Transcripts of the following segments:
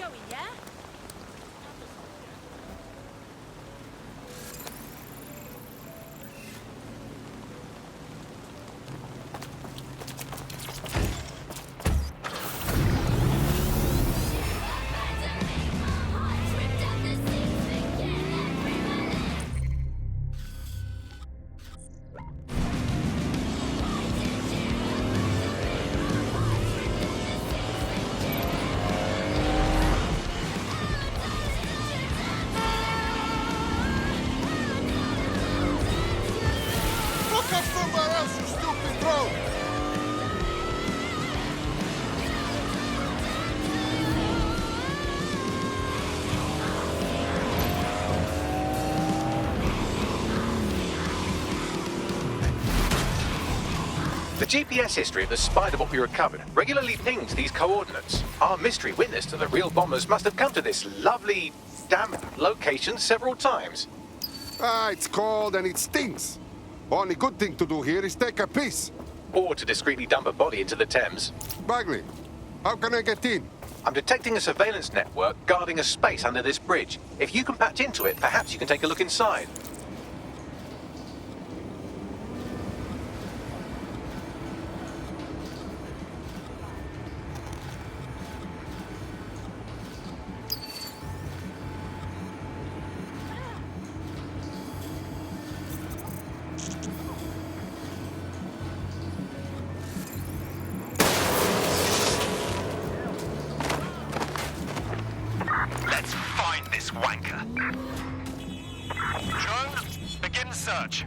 shall we, yeah? Look up somewhere else, you stupid drone! The GPS history of the Spider-Bot we recovered regularly pings these coordinates. Our mystery witness to the real bombers must have come to this lovely, damp location several times. Ah, it's cold and it stinks. Only good thing to do here is take a piss. Or to discreetly dump a body into the Thames. Bagley, how can I get in? I'm detecting a surveillance network guarding a space under this bridge. If you can patch into it, perhaps you can take a look inside. Let's find this wanker. Drone, begin search.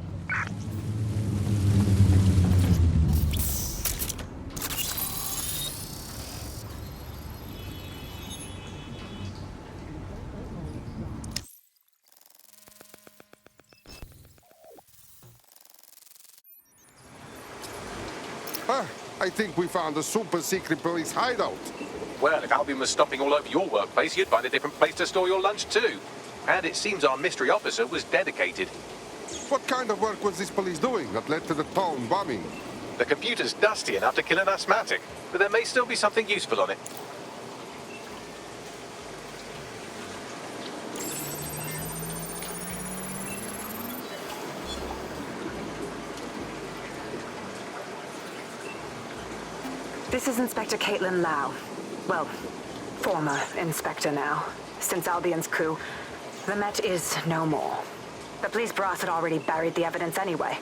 Ah, I think we found a super secret police hideout. Well, if Albion was stopping all over your workplace, you'd find a different place to store your lunch too. And it seems our mystery officer was dedicated. What kind of work was this police doing that led to the town bombing? The computer's dusty enough to kill an asthmatic, but there may still be something useful on it. This is Inspector Caitlin Lau. Well, former inspector now. Since Albion's coup, the Met is no more. The police brass had already buried the evidence anyway.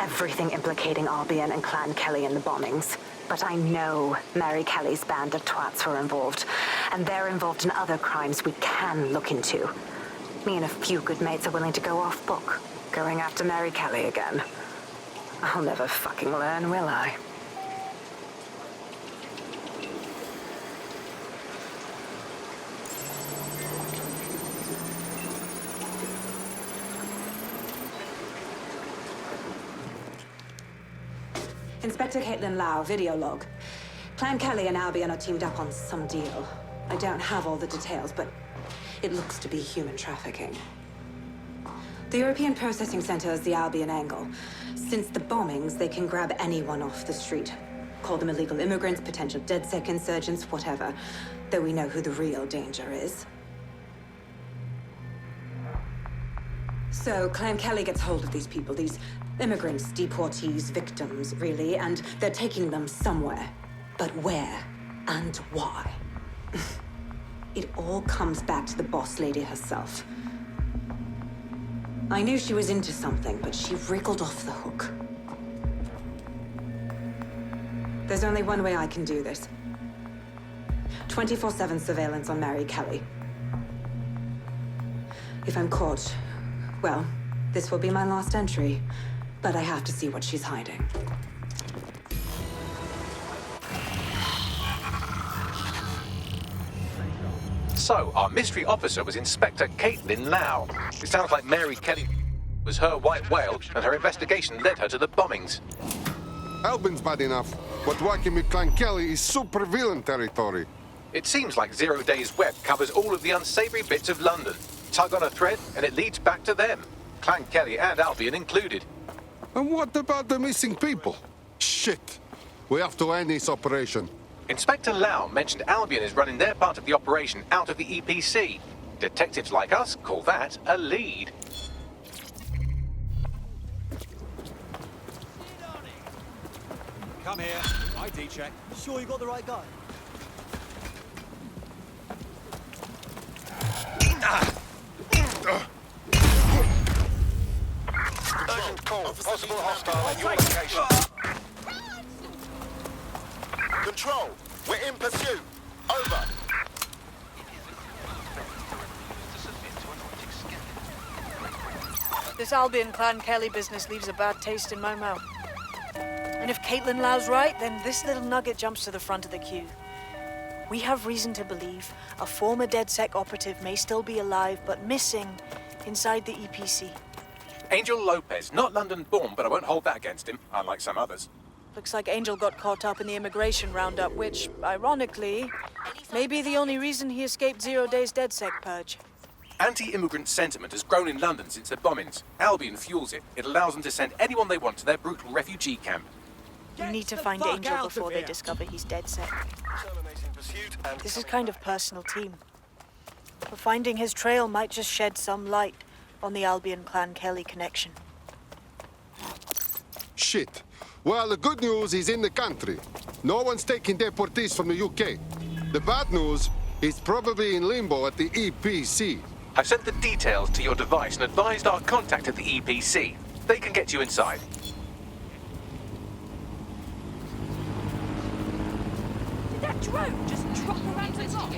Everything implicating Albion and Clan Kelly in the bombings. But I know Mary Kelly's band of twats were involved, and they're involved in other crimes we can look into. Me and a few good mates are willing to go off book, going after Mary Kelly again. I'll never fucking learn, will I? Inspector Caitlin Lau, video log. Clan Kelly and Albion are teamed up on some deal. I don't have all the details, but it looks to be human trafficking. The European Processing Center is the Albion angle. Since the bombings, they can grab anyone off the street. Call them illegal immigrants, potential DedSec insurgents, whatever. Though we know who the real danger is. So Clan Kelly gets hold of these people, these immigrants, deportees, victims, really, and they're taking them somewhere. But where and why? It all comes back to the boss lady herself. I knew she was into something, but she wriggled off the hook. There's only one way I can do this. 24/7 surveillance on Mary Kelly. If I'm caught, well, this will be my last entry. But I have to see what she's hiding. So, our mystery officer was Inspector Caitlin Lau. It sounds like Mary Kelly was her white whale, and her investigation led her to the bombings. Albion's bad enough, but working with Clan Kelly is super villain territory. It seems like 0 Days Web covers all of the unsavory bits of London. Tug on a thread, and it leads back to them. Clan Kelly and Albion included. And what about the missing people? Shit. We have to end this operation. Inspector Lau mentioned Albion is running their part of the operation out of the EPC. Detectives like us call that a lead. Come here. ID check. Sure you got the right guy? Urgent call. Possible hostile at your location. Control. We're in pursuit. Over. This Albion Clan Kelly business leaves a bad taste in my mouth. And if Caitlin Lau's right, then this little nugget jumps to the front of the queue. We have reason to believe a former DedSec operative may still be alive, but missing inside the EPC. Angel Lopez, not London-born, but I won't hold that against him, unlike some others. Looks like Angel got caught up in the immigration roundup, which, ironically, may be the only reason he escaped 0 days DedSec purge. Anti-immigrant sentiment has grown in London since the bombings. Albion fuels it. It allows them to send anyone they want to their brutal refugee camp. We need to find Angel before they discover he's DedSec. Terminating pursuit and This is kind of personal team. But finding his trail might just shed some light on the Albion Clan Kelly connection. Shit. Well, the good news is in the country. No one's taking deportees from the UK. The bad news is probably in limbo at the EPC. I've sent the details to your device and advised our contact at the EPC. They can get you inside. Did that drone just drop a random rock?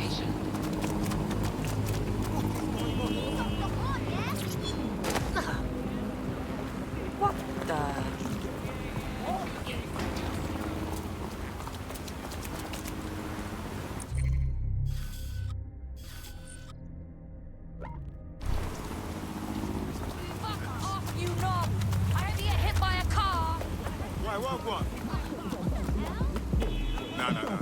What the? Fuck off, you knob! I hope you get hit by a car! What? No.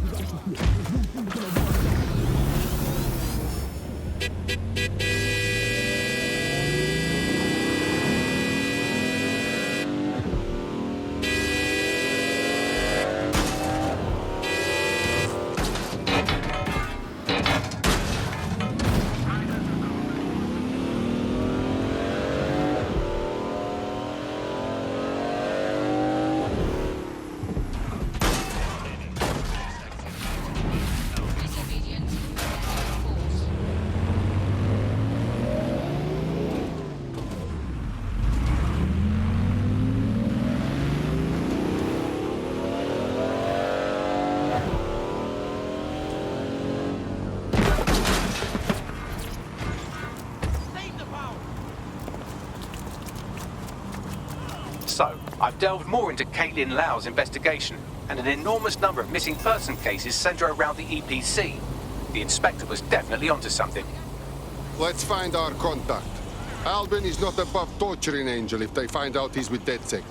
So, I've delved more into Caitlin Lau's investigation, and an enormous number of missing person cases center around the EPC. The inspector was definitely onto something. Let's find our contact. Albion is not above torturing Angel if they find out he's with DedSec.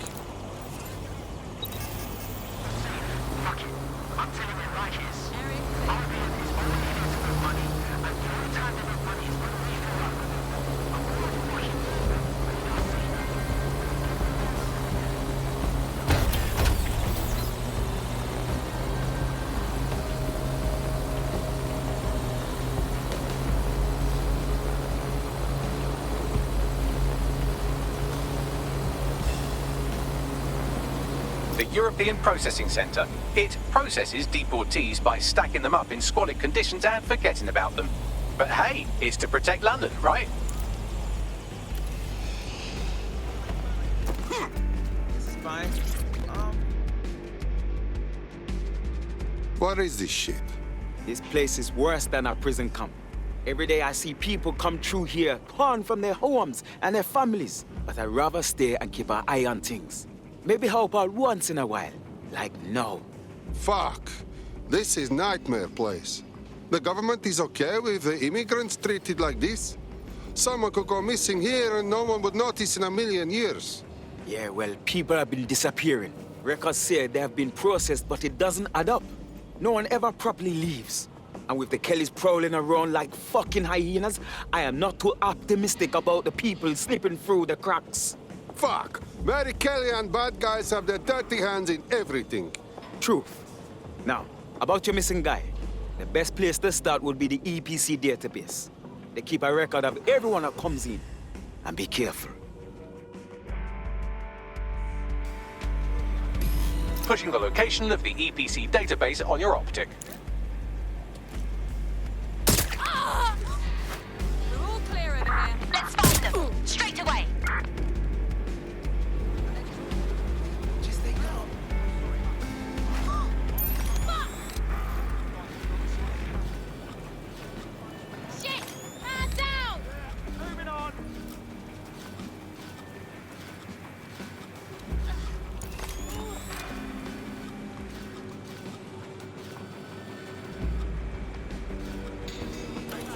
The European Processing Centre. It processes deportees by stacking them up in squalid conditions and forgetting about them. But hey, it's to protect London, right? This is fine. What is this shit? This place is worse than a prison camp. Every day I see people come through here, torn from their homes and their families. But I'd rather stay and keep an eye on things. Maybe help out once in a while. Like now. Fuck. This is nightmare place. The government is okay with the immigrants treated like this? Someone could go missing here and no one would notice in a million years. Yeah, well, people have been disappearing. Records say they have been processed, but it doesn't add up. No one ever properly leaves. And with the Kellys prowling around like fucking hyenas, I am not too optimistic about the people slipping through the cracks. Fuck! Mary Kelly and bad guys have their dirty hands in everything. Truth. Now, About your missing guy, the best place to start would be the EPC database. They keep a record of everyone that comes in. And be careful. Pushing the location of the EPC database on your optic. We're all clear over here. Let's find them. Straight away. Shit! Man down! Moving on.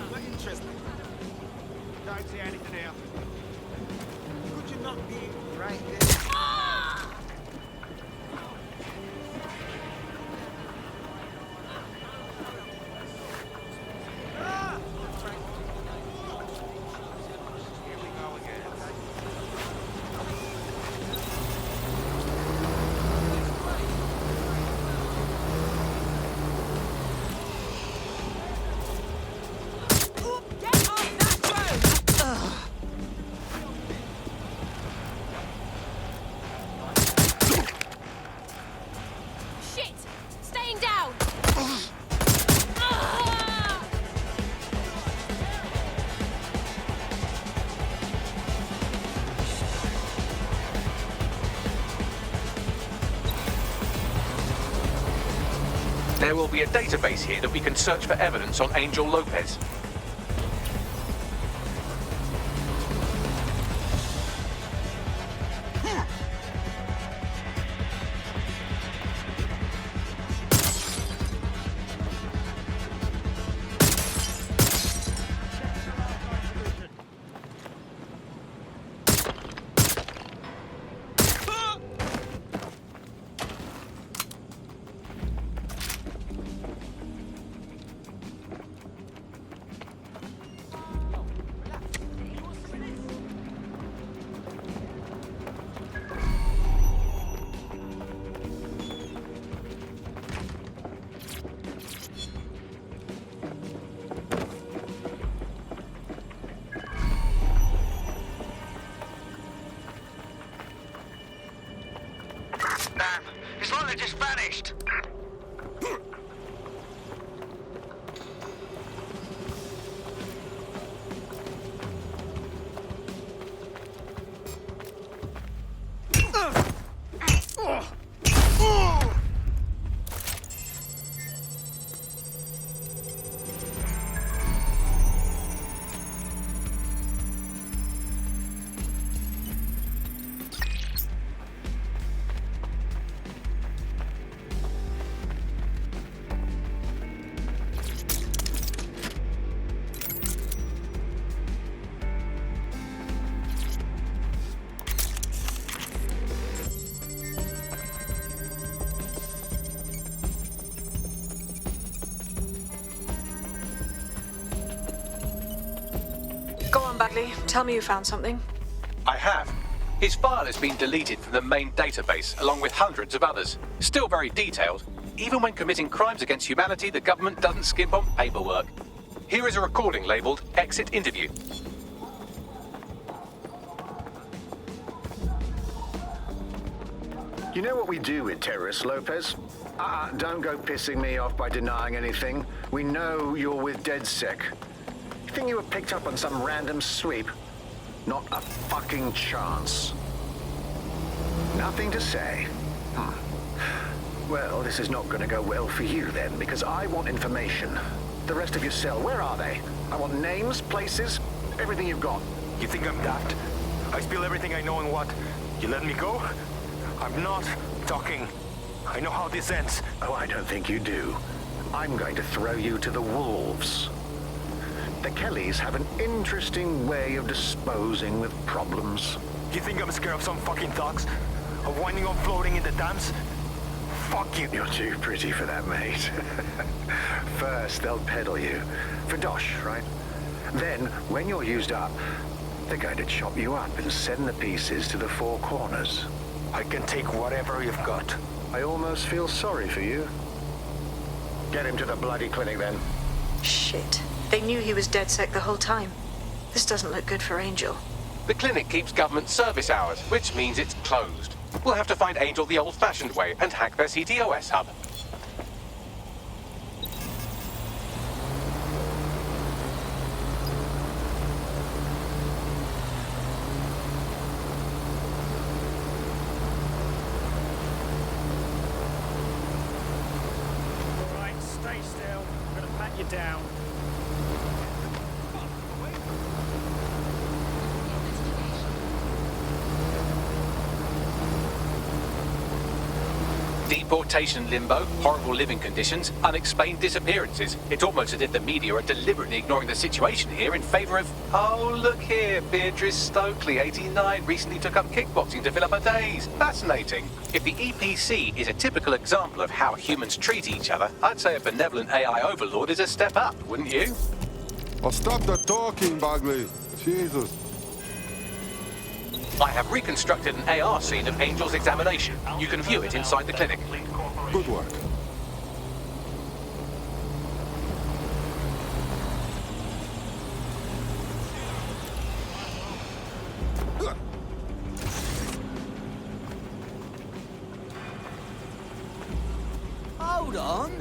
Quite interesting. Don't see anything here. Could you not be right there? Here we go again. Get off that road! Shit! Staying down! There will be a database here that we can search for evidence on Angel Lopez. Damn, it's like they just vanished. Go on, Bagley. Tell me you found something. I have. His file has been deleted from the main database, along with hundreds of others. Still very detailed. Even when committing crimes against humanity, the government doesn't skimp on paperwork. Here is a recording labeled Exit Interview. You know what we do with terrorists, Lopez? Don't go pissing me off by denying anything. We know you're with DedSec. You think you were picked up on some random sweep? Not a fucking chance. Nothing to say. Well, this is not going to go well for you then, because I want information. The rest of your cell, where are they? I want names, places, everything you've got. You think I'm daft? I spill everything I know and what? You let me go? I'm not talking. I know how this ends. Oh, I don't think you do. I'm going to throw you to the wolves. The Kellys have an interesting way of disposing with problems. You think I'm scared of some fucking thugs? Of winding up floating in the dams? Fuck you. You're too pretty for that, mate. First, they'll peddle you. For dosh, right? Then, when you're used up, they're going to chop you up and send the pieces to the Four Corners. I can take whatever you've got. I almost feel sorry for you. Get him to the bloody clinic then. Shit. They knew he was DedSec the whole time. This doesn't look good for Angel. The clinic keeps government service hours, which means it's closed. We'll have to find Angel the old-fashioned way and hack their CTOS hub. All right, stay still. I'm gonna pat you down. Deportation limbo, horrible living conditions, unexplained disappearances. It's almost as if the media are deliberately ignoring the situation here in favour of... Oh, look here, Beatrice Stokely, 89, recently took up kickboxing to fill up her days. Fascinating. If the EPC is a typical example of how humans treat each other, I'd say a benevolent AI overlord is a step up, wouldn't you? Oh, stop the talking, Bagley. Jesus. I have reconstructed an AR scene of Angel's examination. You can view it inside the clinic. Good work. Hold on.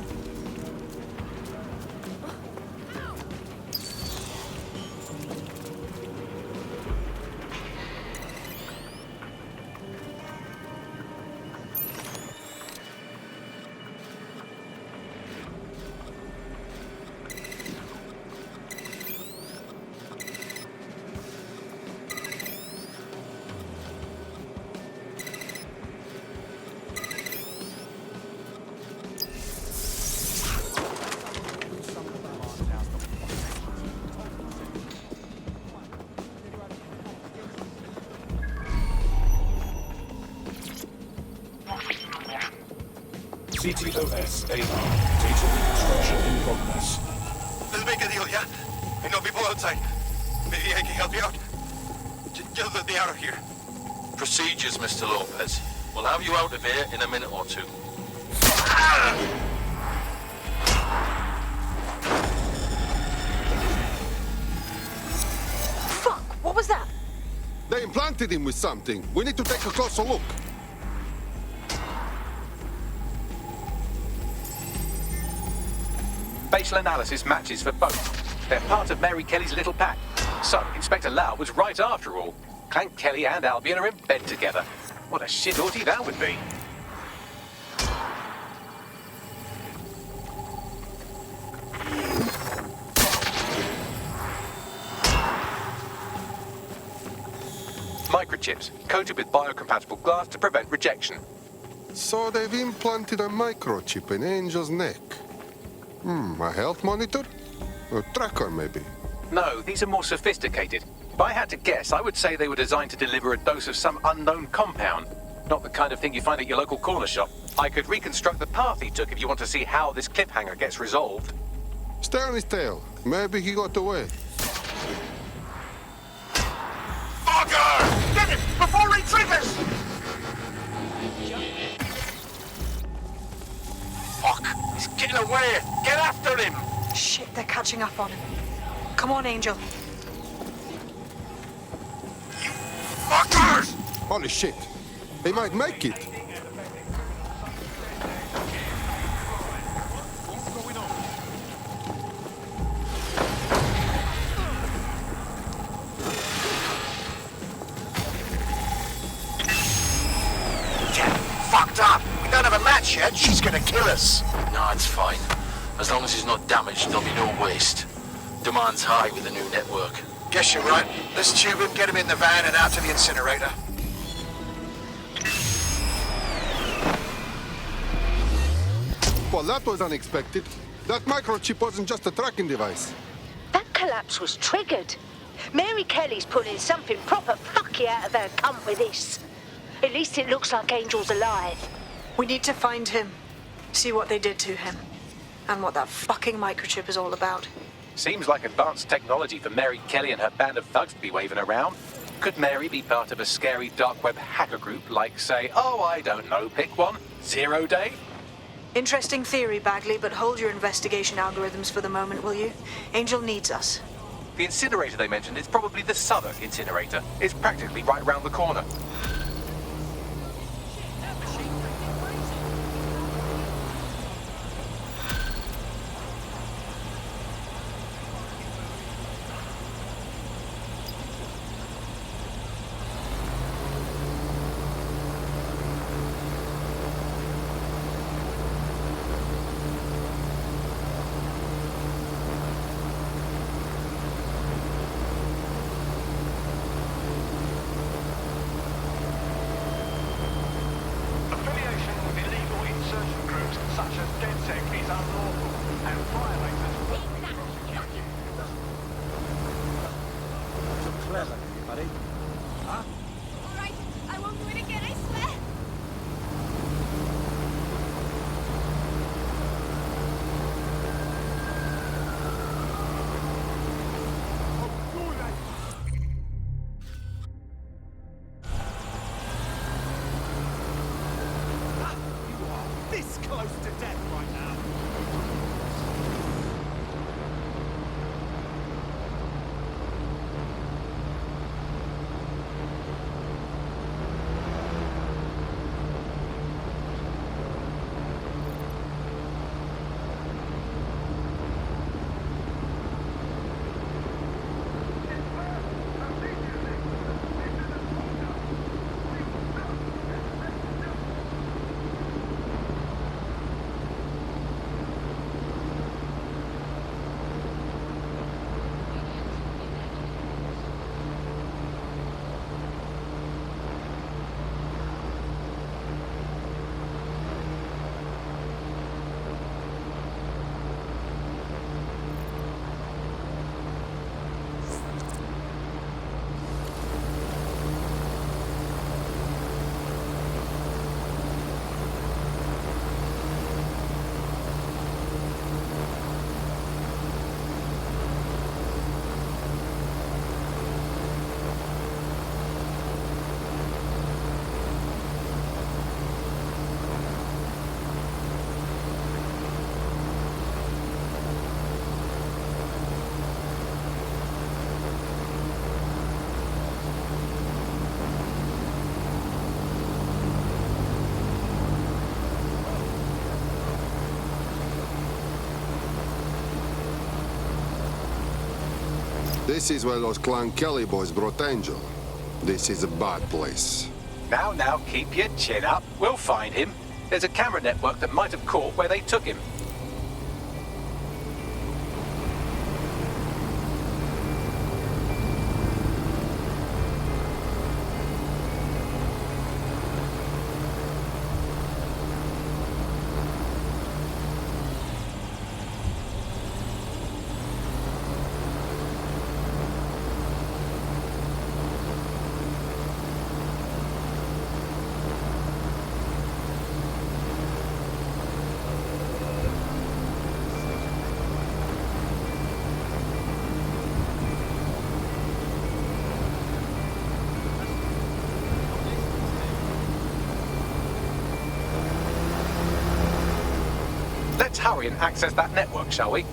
CTOS AR. Data reconstruction in progress. Let's make a deal, yeah? I know people outside. Maybe I can help you out. Just let me out of here. Procedures, Mr. Lopez. We'll have you out of here in a minute or two. Fuck! What was that? They implanted him with something. We need to take a closer look. Facial analysis matches for both. They're part of Mary Kelly's little pack. So, Inspector Lau was right after all. Clank Kelly and Albion are in bed together. What a shit orgy that would be. Microchips, coated with biocompatible glass to prevent rejection. So they've implanted a microchip in Angel's neck. A health monitor? A tracker, maybe? No, these are more sophisticated. If I had to guess, I would say they were designed to deliver a dose of some unknown compound. Not the kind of thing you find at your local corner shop. I could reconstruct the path he took if you want to see how this cliffhanger gets resolved. Stay on his tail. Maybe he got away. Fucker! Get it before he triggers! Fuck! He's getting away! Get after him! Shit, they're catching up on him. Come on, Angel. Fuckers! Holy shit. They might make it. Fucked up! We don't have a match yet. She's gonna kill us. No, it's fine. As long as he's not damaged, there'll be no waste. Demand's high with the new network. Guess you're right. Let's tube him, get him in the van and out to the incinerator. Well, that was unexpected. That microchip wasn't just a tracking device. That collapse was triggered. Mary Kelly's pulling something proper fucky out of her cunt with this. At least it looks like Angel's alive. We need to find him. See what they did to him. And what that fucking microchip is all about. Seems like advanced technology for Mary Kelly and her band of thugs to be waving around. Could Mary be part of a scary dark web hacker group like, say, oh, I don't know, pick one, 0 Day? Interesting theory, Bagley, but hold your investigation algorithms for the moment, will you? Angel needs us. The incinerator they mentioned is probably the Southern incinerator. It's practically right round the corner. Affiliation with illegal insurgent groups such as DedSec is unlawful and violates Clever, buddy. Huh? All right, I won't do it again, I swear. You are this close to death right now. This is where those Clan Kelly boys brought Angel. This is a bad place. Now, keep your chin up. We'll find him. There's a camera network that might have caught where they took him. Let's hurry and access that network, shall we?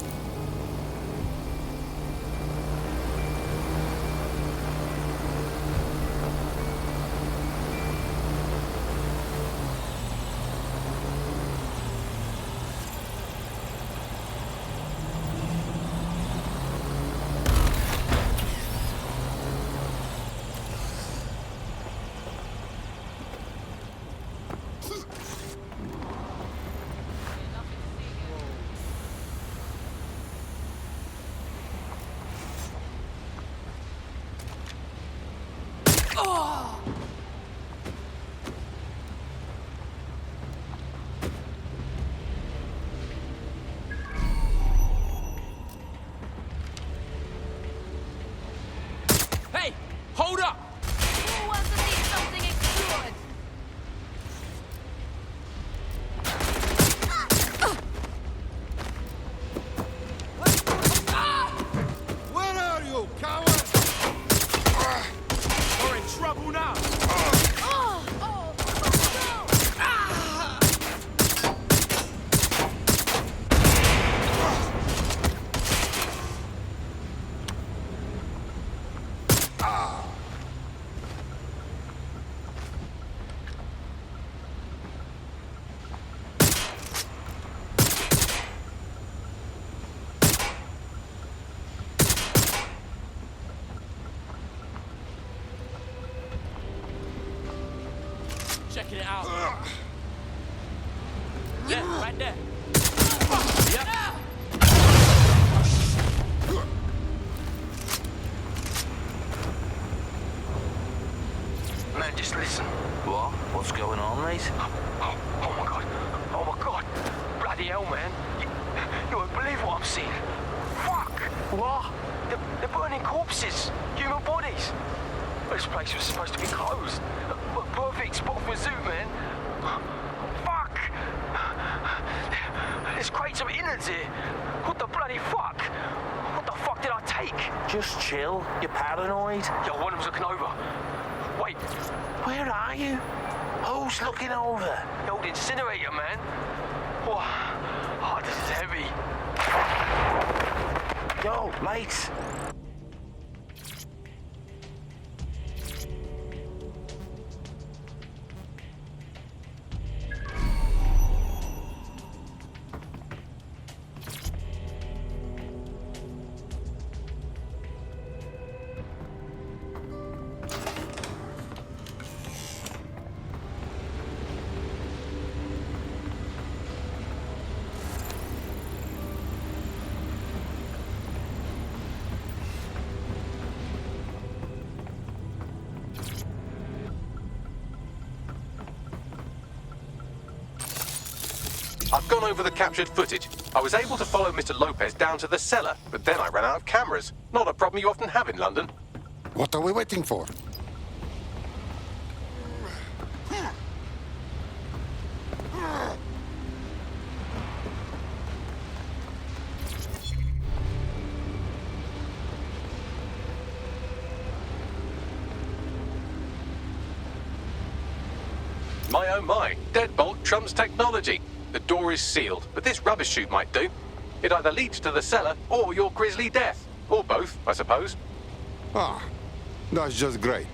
checking it out. There, right there. Yep. Man, just listen. What? What's going on, mate? Oh my god. Oh my god. Bloody hell, man. You won't believe what I'm seeing. Fuck! What? They're burning corpses. Human bodies. This place was supposed to be closed. A perfect spot for a zoo, man. Fuck! There's crates of innards here. What the bloody fuck? What the fuck did I take? Just chill. You're paranoid. Yo, one of them's looking over. Wait. Where are you? Who's looking over? The old incinerator, man. Oh, this is heavy. Yo, mate. I've gone over the captured footage. I was able to follow Mr. Lopez down to the cellar, but then I ran out of cameras. Not a problem you often have in London. What are we waiting for? My oh my, deadbolt trumps technology. The door is sealed, but this rubbish chute might do. It either leads to the cellar or your grisly death. Or both, I suppose. Ah, that's just great.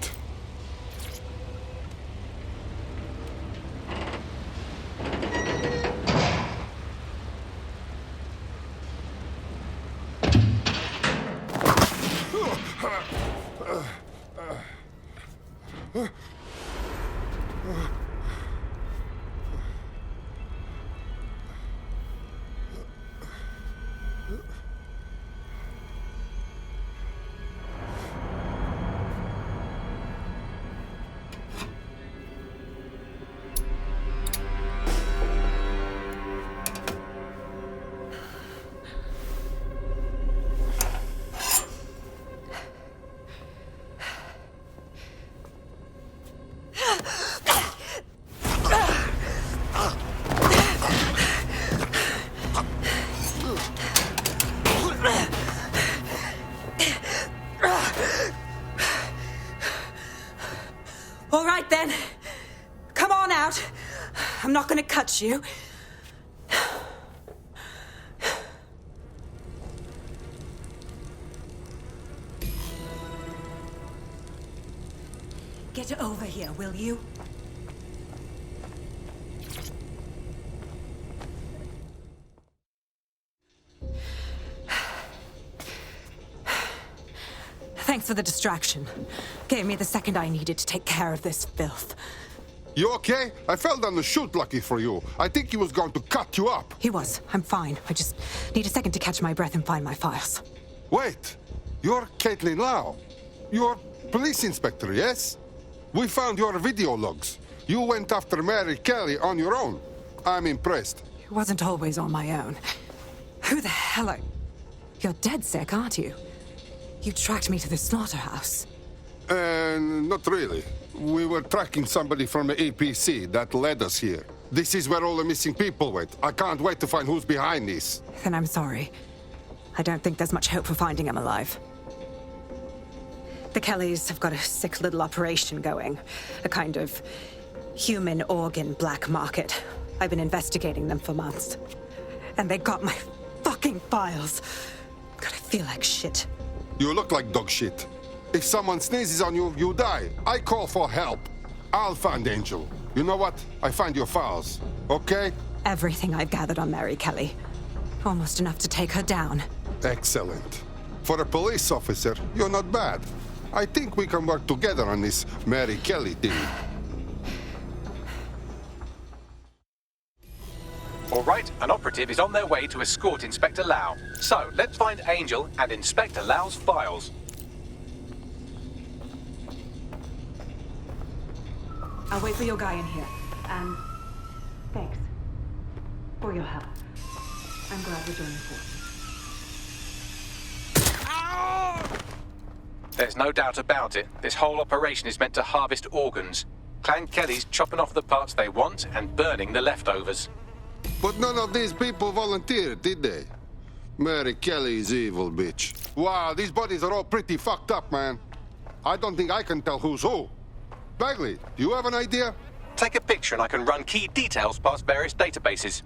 All right, then. Come on out. I'm not gonna cut you. Get over here, will you? Thanks for the distraction. Gave me the second I needed to take care of this filth. You okay? I fell down the chute, lucky for you. I think he was going to cut you up. He was. I'm fine. I just need a second to catch my breath and find my files. Wait, you're Caitlin Lau. You're police inspector, yes? We found your video logs. You went after Mary Kelly on your own. I'm impressed. It wasn't always on my own. Who the hell are... You're dead sick, aren't you? You tracked me to the slaughterhouse. Not really. We were tracking somebody from the APC that led us here. This is where all the missing people went. I can't wait to find who's behind this. Then I'm sorry. I don't think there's much hope for finding him alive. The Kellys have got a sick little operation going. A kind of human organ black market. I've been investigating them for months. And they got my fucking files. God, I feel like shit. You look like dog shit. If someone sneezes on you, you die. I call for help. I'll find Angel. You know what? I find your files, okay? Everything I've gathered on Mary Kelly. Almost enough to take her down. Excellent. For a police officer, you're not bad. I think we can work together on this Mary Kelly thing. All right, an operative is on their way to escort Inspector Lau. So, let's find Angel and Inspector Lau's files. I'll wait for your guy in here. And thanks for your help. I'm glad we're joining forces. There's no doubt about it. This whole operation is meant to harvest organs. Clan Kelly's chopping off the parts they want and burning the leftovers. But none of these people volunteered, did they? Mary Kelly's evil bitch. Wow, these bodies are all pretty fucked up, man. I don't think I can tell who's who. Bagley, do you have an idea? Take a picture and I can run key details past various databases.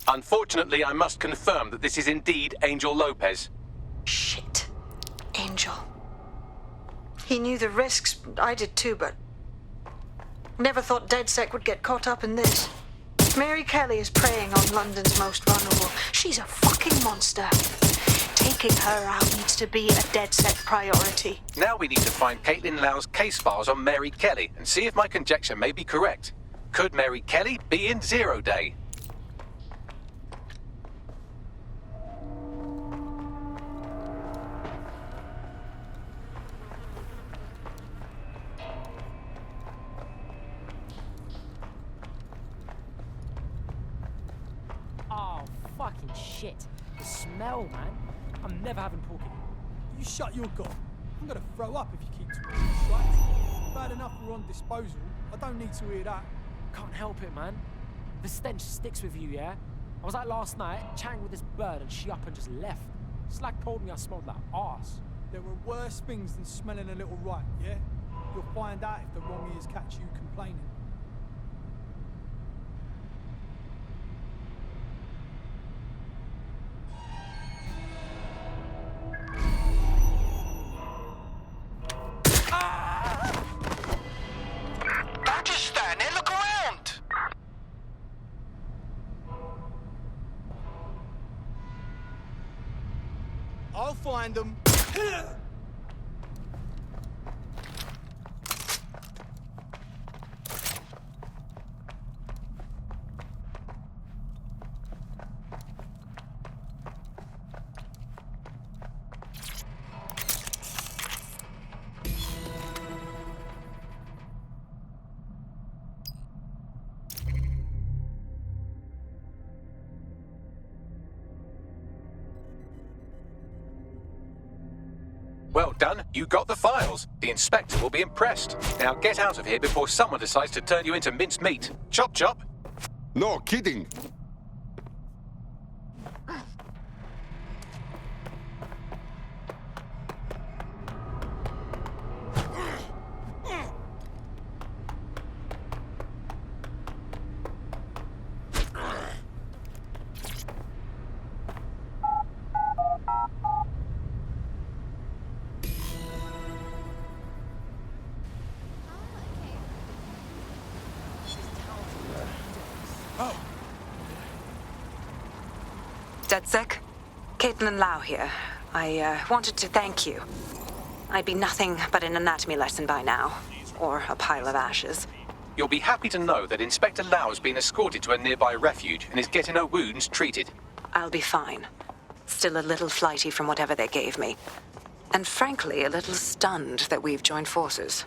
Unfortunately, I must confirm that this is indeed Angel Lopez. Shit. Angel. He knew the risks. I did too, but... never thought DedSec would get caught up in this. Mary Kelly is preying on London's most vulnerable. She's a fucking monster. Taking her out needs to be a DedSec priority. Now we need to find Caitlin Lau's case files on Mary Kelly and see if my conjecture may be correct. Could Mary Kelly be in Zero Day? Oh, fucking shit. The smell, man. I'm never having pork again. You shut your gob. I'm gonna throw up if you keep talking shit. Bad enough we're on disposal. I don't need to hear that. Can't help it, man. The stench sticks with you, yeah? I was out last night, chatting with this bird, and she up and just left. Slag told me I smelled like arse. There were worse things than smelling a little right, yeah? You'll find out if the wrong ears catch you complaining. Don't just stand there, look around! I'll find them. Well done, you got the files. The inspector will be impressed. Now get out of here before someone decides to turn you into minced meat. Chop chop. No kidding. DedSec? Caitlin Lau here. I wanted to thank you. I'd be nothing but an anatomy lesson by now. Or a pile of ashes. You'll be happy to know that Inspector Lau has been escorted to a nearby refuge and is getting her wounds treated. I'll be fine. Still a little flighty from whatever they gave me. And frankly, a little stunned that we've joined forces.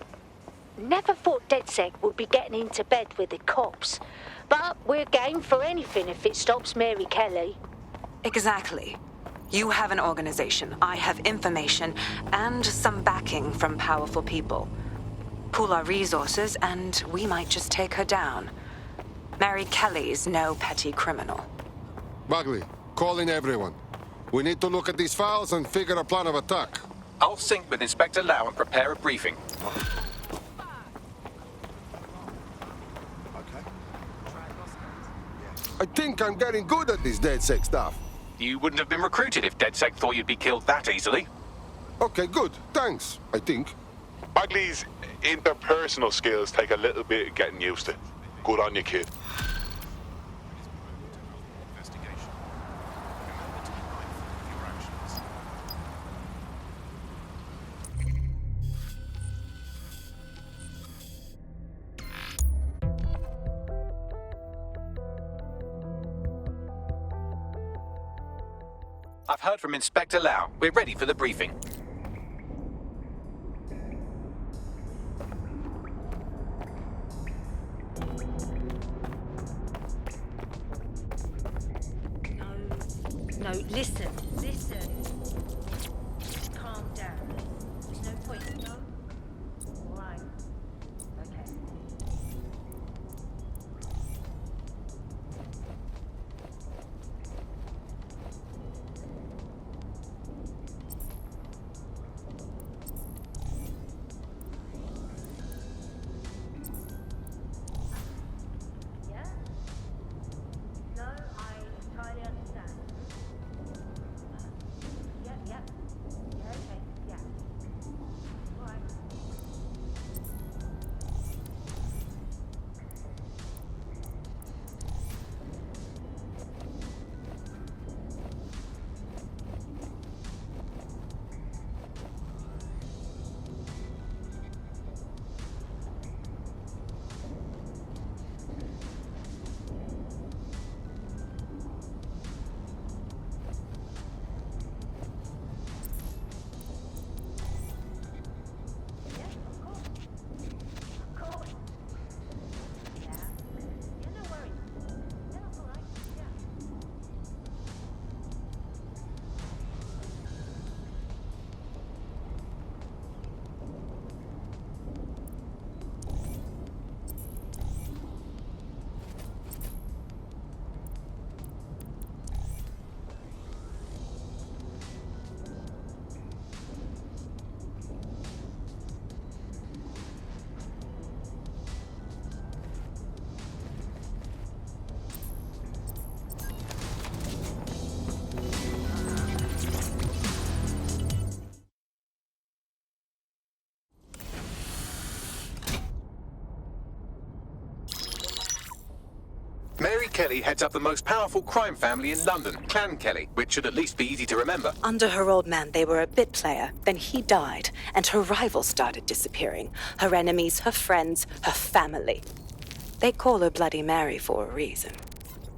Never thought DedSec would be getting into bed with the cops. But we're game for anything if it stops Mary Kelly. Exactly. You have an organization, I have information, and some backing from powerful people. Pool our resources, and we might just take her down. Mary Kelly's no petty criminal. Bagley, call in everyone. We need to look at these files and figure a plan of attack. I'll sync with Inspector Lau and prepare a briefing. I think I'm getting good at this DedSec stuff. You wouldn't have been recruited if DedSec thought you'd be killed that easily. Okay, good. Thanks, I think. Bagley's interpersonal skills take a little bit of getting used to. Good on you, kid. I've heard from Inspector Lau. We're ready for the briefing. No, listen. Calm down. There's no point, no? All right. Okay. Yeah? No, I entirely understand. Yep. Yeah, okay. Yeah. All right. Mary Kelly heads up the most powerful crime family in London, Clan Kelly, which should at least be easy to remember. Under her old man, they were a bit player. Then he died, and her rivals started disappearing. Her enemies, her friends, her family. They call her Bloody Mary for a reason.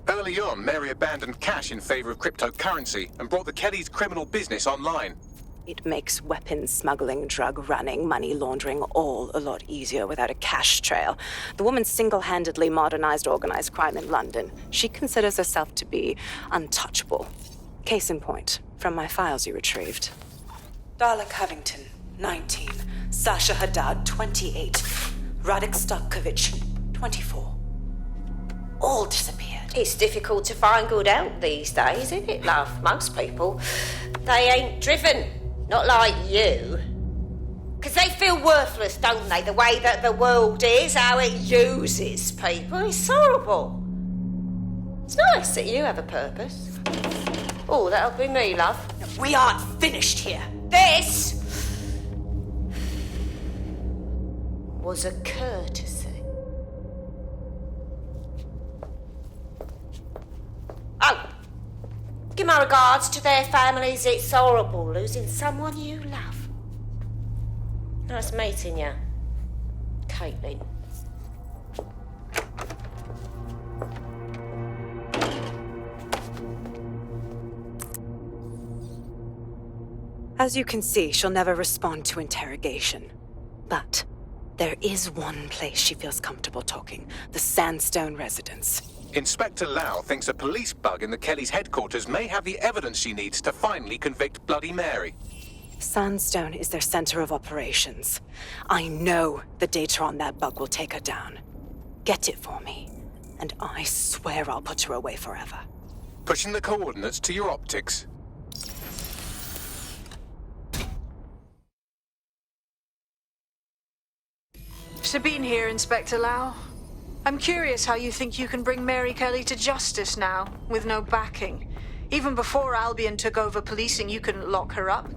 Early on, Mary abandoned cash in favor of cryptocurrency and brought the Kellys' criminal business online. It makes weapons smuggling, drug running, money laundering all a lot easier without a cash trail. The woman single-handedly modernized organized crime in London. She considers herself to be untouchable. Case in point, from my files you retrieved. Darla Covington, 19. Sasha Haddad, 28. Radek Starkovich, 24. All disappeared. It's difficult to find good help these days, isn't it, love? Most people, they ain't driven. Not like you. 'Cause they feel worthless, don't they? The way that the world is, how it uses people. It's horrible. It's nice that you have a purpose. Oh, that'll be me, love. We aren't finished here. This was a courtesy. Oh, give my regards to their families. It's horrible losing someone you love. Nice meeting you, Caitlin. As you can see, she'll never respond to interrogation. But there is one place she feels comfortable talking, the Sandstone residence. Inspector Lau thinks a police bug in the Kellys' headquarters may have the evidence she needs to finally convict Bloody Mary. Sandstone is their center of operations. I know the data on that bug will take her down. Get it for me, and I swear I'll put her away forever. Pushing the coordinates to your optics. Sabine here, Inspector Lau. I'm curious how you think you can bring Mary Kelly to justice now, with no backing. Even before Albion took over policing, you couldn't lock her up.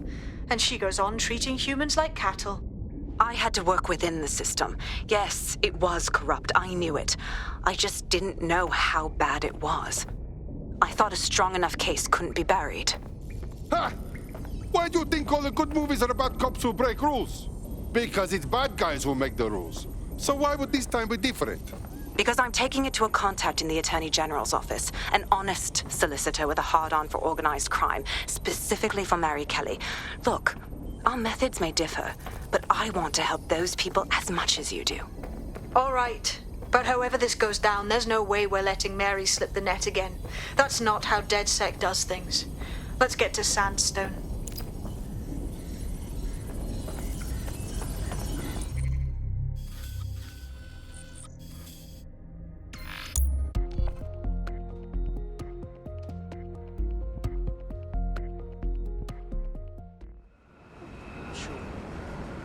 And she goes on treating humans like cattle. I had to work within the system. Yes, it was corrupt. I knew it. I just didn't know how bad it was. I thought a strong enough case couldn't be buried. Ha! Why do you think all the good movies are about cops who break rules? Because it's bad guys who make the rules. So why would this time be different? Because I'm taking it to a contact in the Attorney General's office, an honest solicitor with a hard-on for organized crime, specifically for Mary Kelly. Look, our methods may differ, but I want to help those people as much as you do. All right. But however this goes down, there's no way we're letting Mary slip the net again. That's not how DedSec does things. Let's get to Sandstone.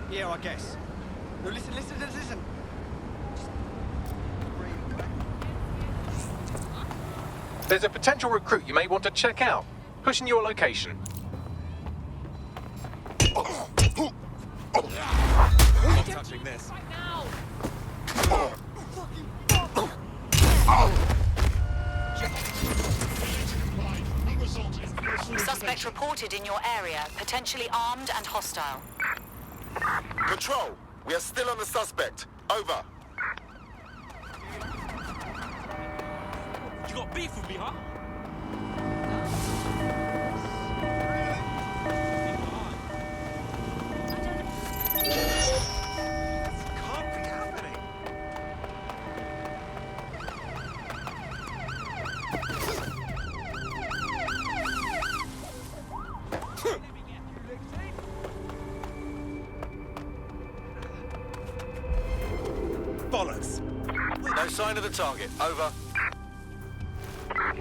Yeah, I guess. No, listen. There's a potential recruit you may want to check out. Pushing your location. I'm touching this. Suspect reported in your area, potentially armed and hostile. Control, we are still on the suspect. Over. You got beef with me, huh? Can't be happening. Bollocks. No sign of the target. Over.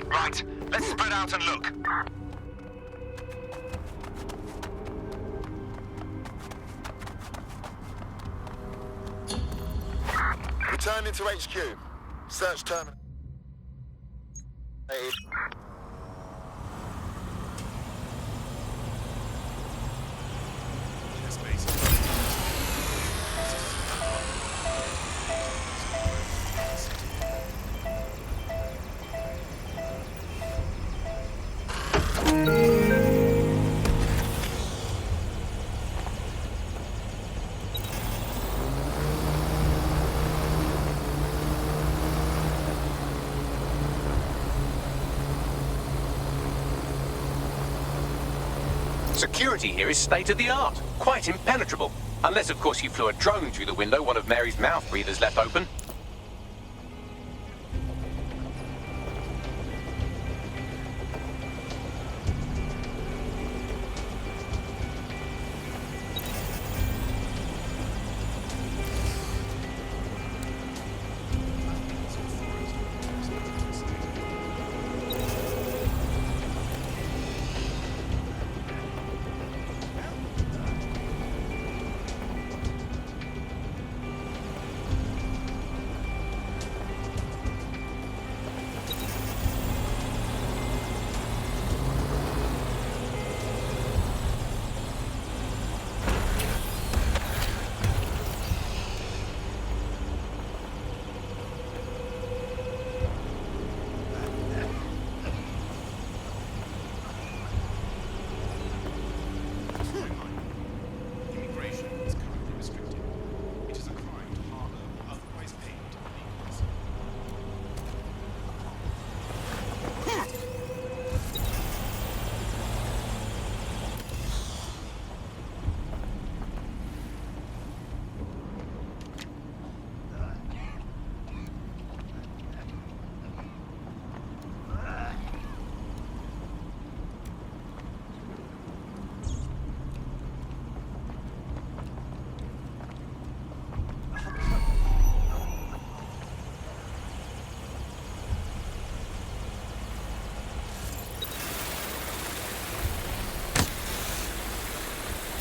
Right, let's spread out and look. Returning to HQ. Search terminal. Security here is state-of-the-art, quite impenetrable. Unless, of course, you flew a drone through the window one of Mary's mouth breathers left open.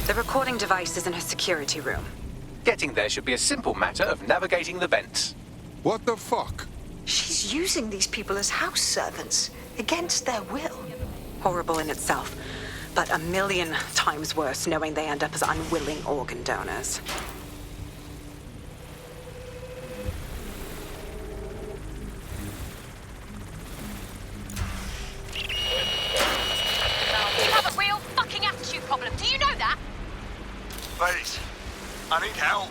The recording device is in her security room. Getting there should be a simple matter of navigating the vents. What the fuck? She's using these people as house servants, against their will. Horrible in itself, but a million times worse knowing they end up as unwilling organ donors. You have a real fucking attitude problem. Do you know that? Please, I need help.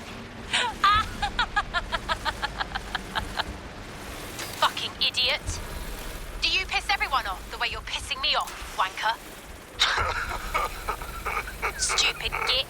Fucking idiot. Do you piss everyone off the way you're pissing me off, wanker? Stupid git.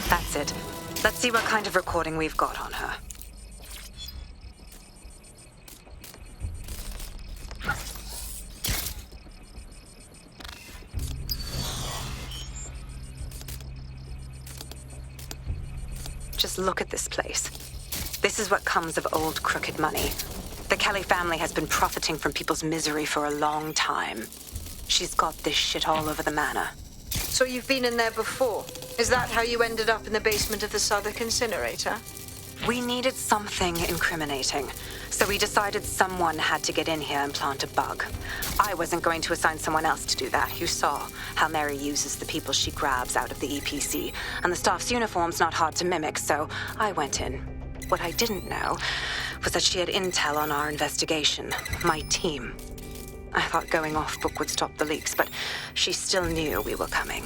That's it. Let's see what kind of recording we've got on her. Just look at this place. This is what comes of old crooked money. The Kelly family has been profiting from people's misery for a long time. She's got this shit all over the manor. So you've been in there before? Is that how you ended up in the basement of the Southwark incinerator? We needed something incriminating, so we decided someone had to get in here and plant a bug. I wasn't going to assign someone else to do that. You saw how Mary uses the people she grabs out of the EPC, and the staff's uniform's not hard to mimic, so I went in. What I didn't know was that she had intel on our investigation, my team. I thought going off book would stop the leaks, but she still knew we were coming.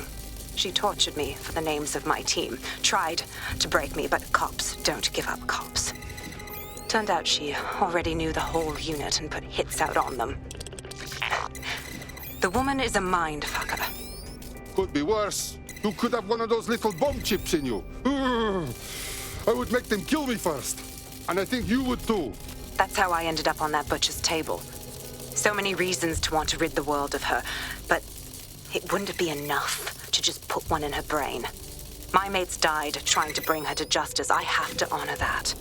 She tortured me for the names of my team, tried to break me, but cops don't give up cops. Turned out she already knew the whole unit and put hits out on them. The woman is a mind fucker. Could be worse. You could have one of those little bomb chips in you. I would make them kill me first. And I think you would too. That's how I ended up on that butcher's table. So many reasons to want to rid the world of her, but it wouldn't be enough to just put one in her brain. My mates died trying to bring her to justice. I have to honor that.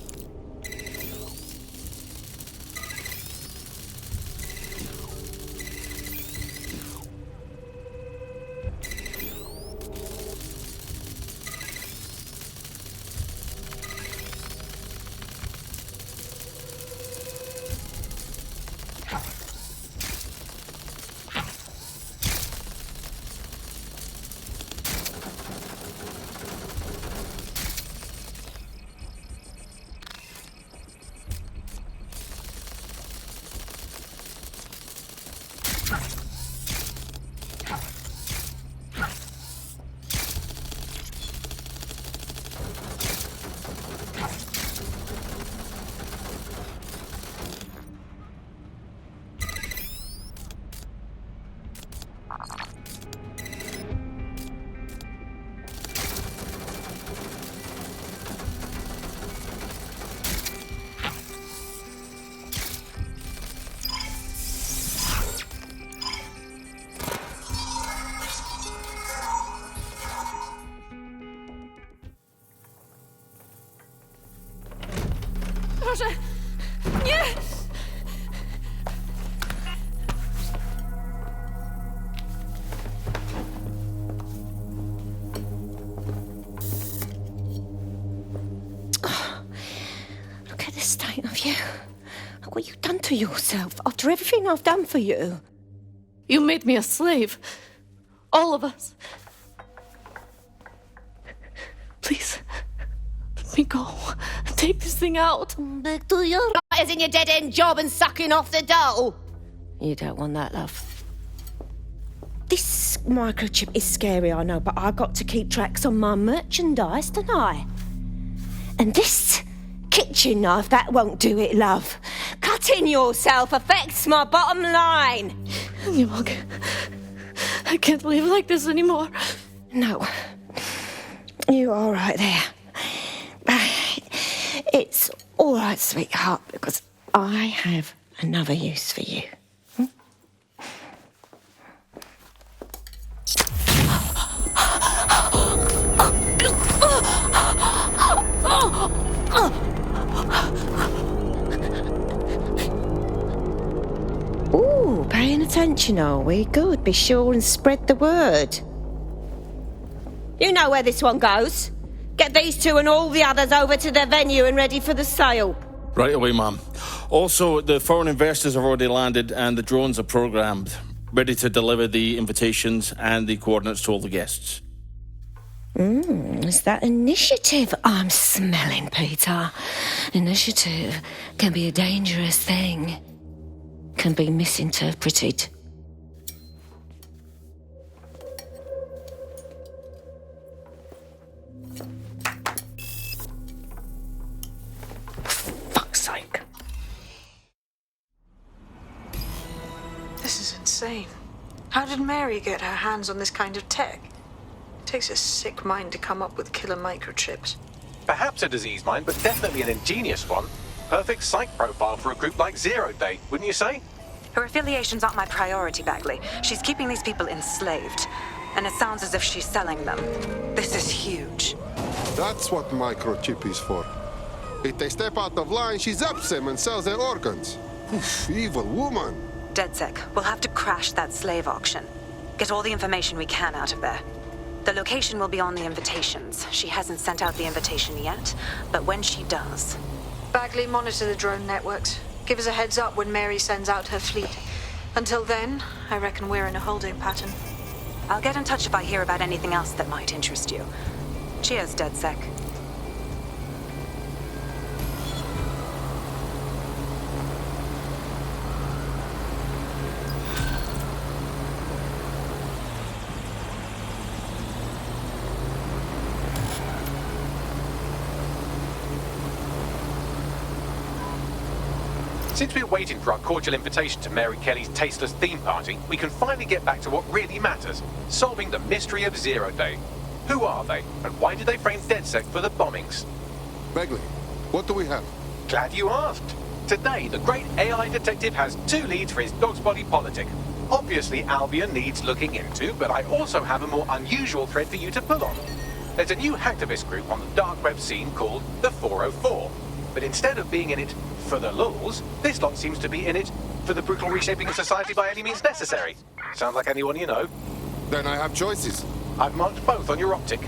Proszę! Nie! Look at the state of you. Look what you've done to yourself after everything I've done for you. You made me a slave. All of us. Please, let me go. Take this thing out. Back to your as in your dead-end job and sucking off the dough. You don't want that, love. This microchip is scary, I know, but I got to keep tracks on my merchandise, don't I? And this kitchen knife, that won't do it, love. Cutting yourself affects my bottom line. I can't live like this anymore. No. You're all right there. It's all right, sweetheart, because I have another use for you. Ooh, paying attention, are we? Good. Be sure and spread the word. You know where this one goes. Get these two and all the others over to their venue and ready for the sale. Right away, ma'am. Also, the foreign investors have already landed and the drones are programmed, ready to deliver the invitations and the coordinates to all the guests. It's that initiative I'm smelling, Peter. Initiative can be a dangerous thing. Can be misinterpreted. Fuck's sake. This is insane. How did Mary get her hands on this kind of tech? It takes a sick mind to come up with killer microchips. Perhaps a disease mind, but definitely an ingenious one. Perfect psych profile for a group like Zero Day, wouldn't you say? Her affiliations aren't my priority, Bagley. She's keeping these people enslaved. And it sounds as if she's selling them. This is huge. That's what microchip is for. If they step out of line, she zaps them and sells their organs. Oof, evil woman. DedSec, we'll have to crash that slave auction. Get all the information we can out of there. The location will be on the invitations. She hasn't sent out the invitation yet, but when she does... Bagley, monitor the drone networks. Give us a heads up when Mary sends out her fleet. Until then, I reckon we're in a holding pattern. I'll get in touch if I hear about anything else that might interest you. Cheers, DedSec. Since we're waiting for our cordial invitation to Mary Kelly's tasteless theme party, we can finally get back to what really matters, solving the mystery of Zero Day. Who are they, and why did they frame DedSec for the bombings? Bagley, what do we have? Glad you asked. Today, the great AI detective has 2 leads for his dog's body politic. Obviously, Albion needs looking into, but I also have a more unusual thread for you to pull on. There's a new hacktivist group on the dark web scene called the 404. But instead of being in it for the lulz, this lot seems to be in it for the brutal reshaping of society by any means necessary. Sounds like anyone you know. Then I have choices. I've marked both on your optic.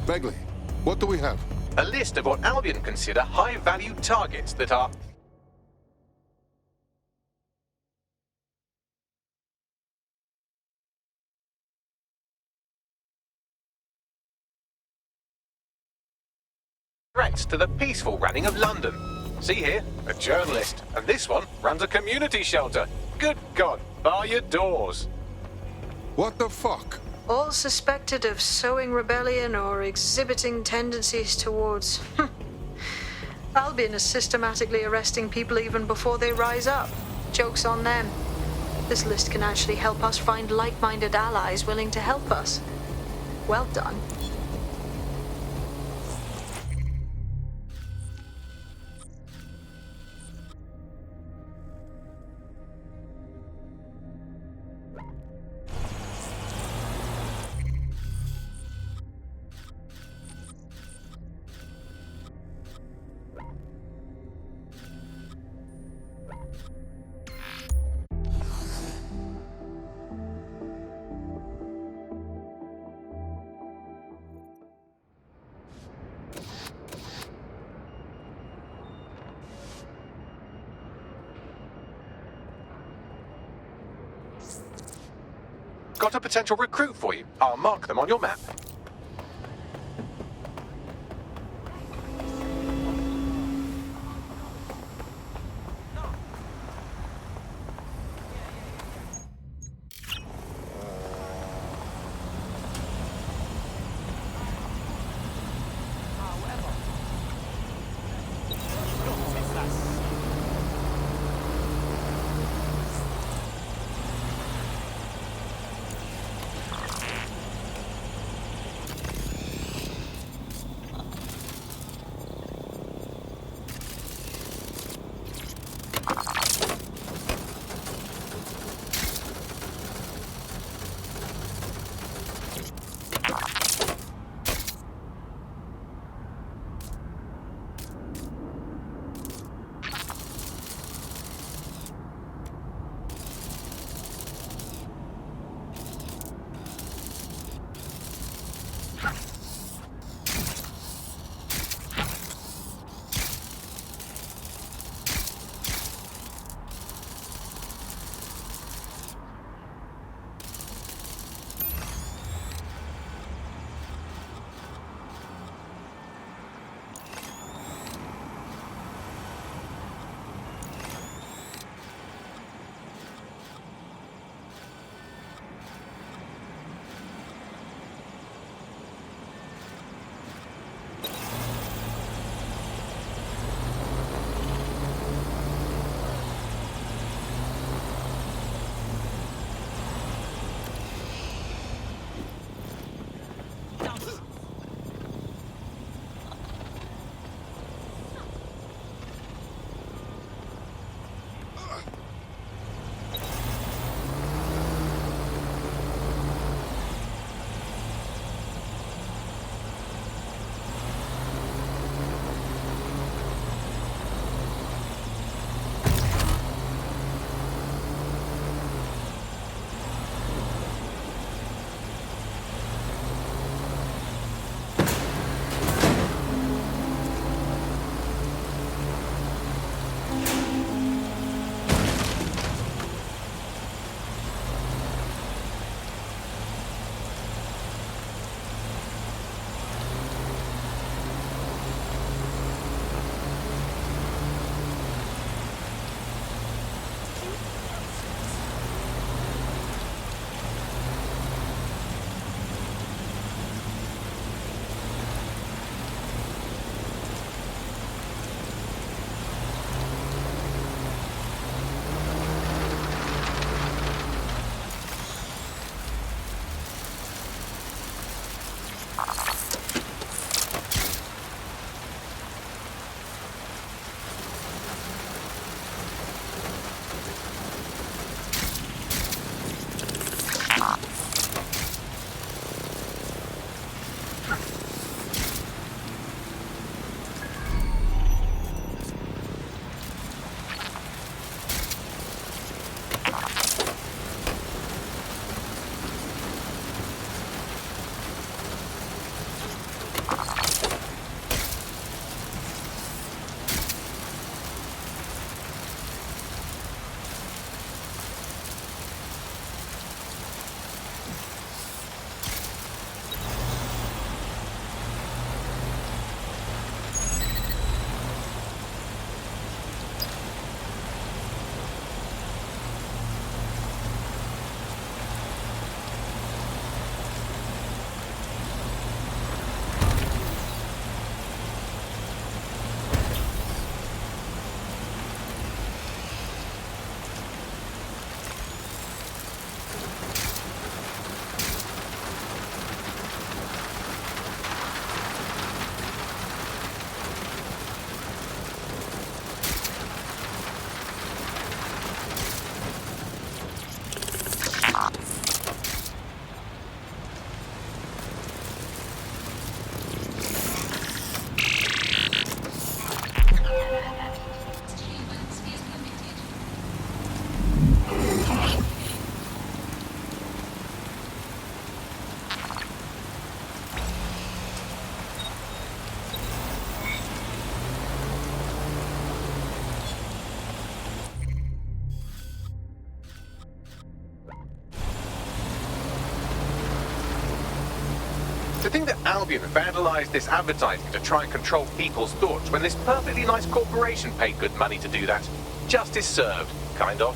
Bagley, what do we have? A list of what Albion consider high-value targets that are... threats to the peaceful running of London. See here, a journalist, and this one runs a community shelter. Good God, bar your doors. What the fuck? All suspected of sowing rebellion or exhibiting tendencies towards... Albion is systematically arresting people even before they rise up. Joke's on them. This list can actually help us find like-minded allies willing to help us. Well done. Got a potential recruit for you. I'll mark them on your map. To think that Albion vandalized this advertising to try and control people's thoughts when this perfectly nice corporation paid good money to do that. Justice served, kind of.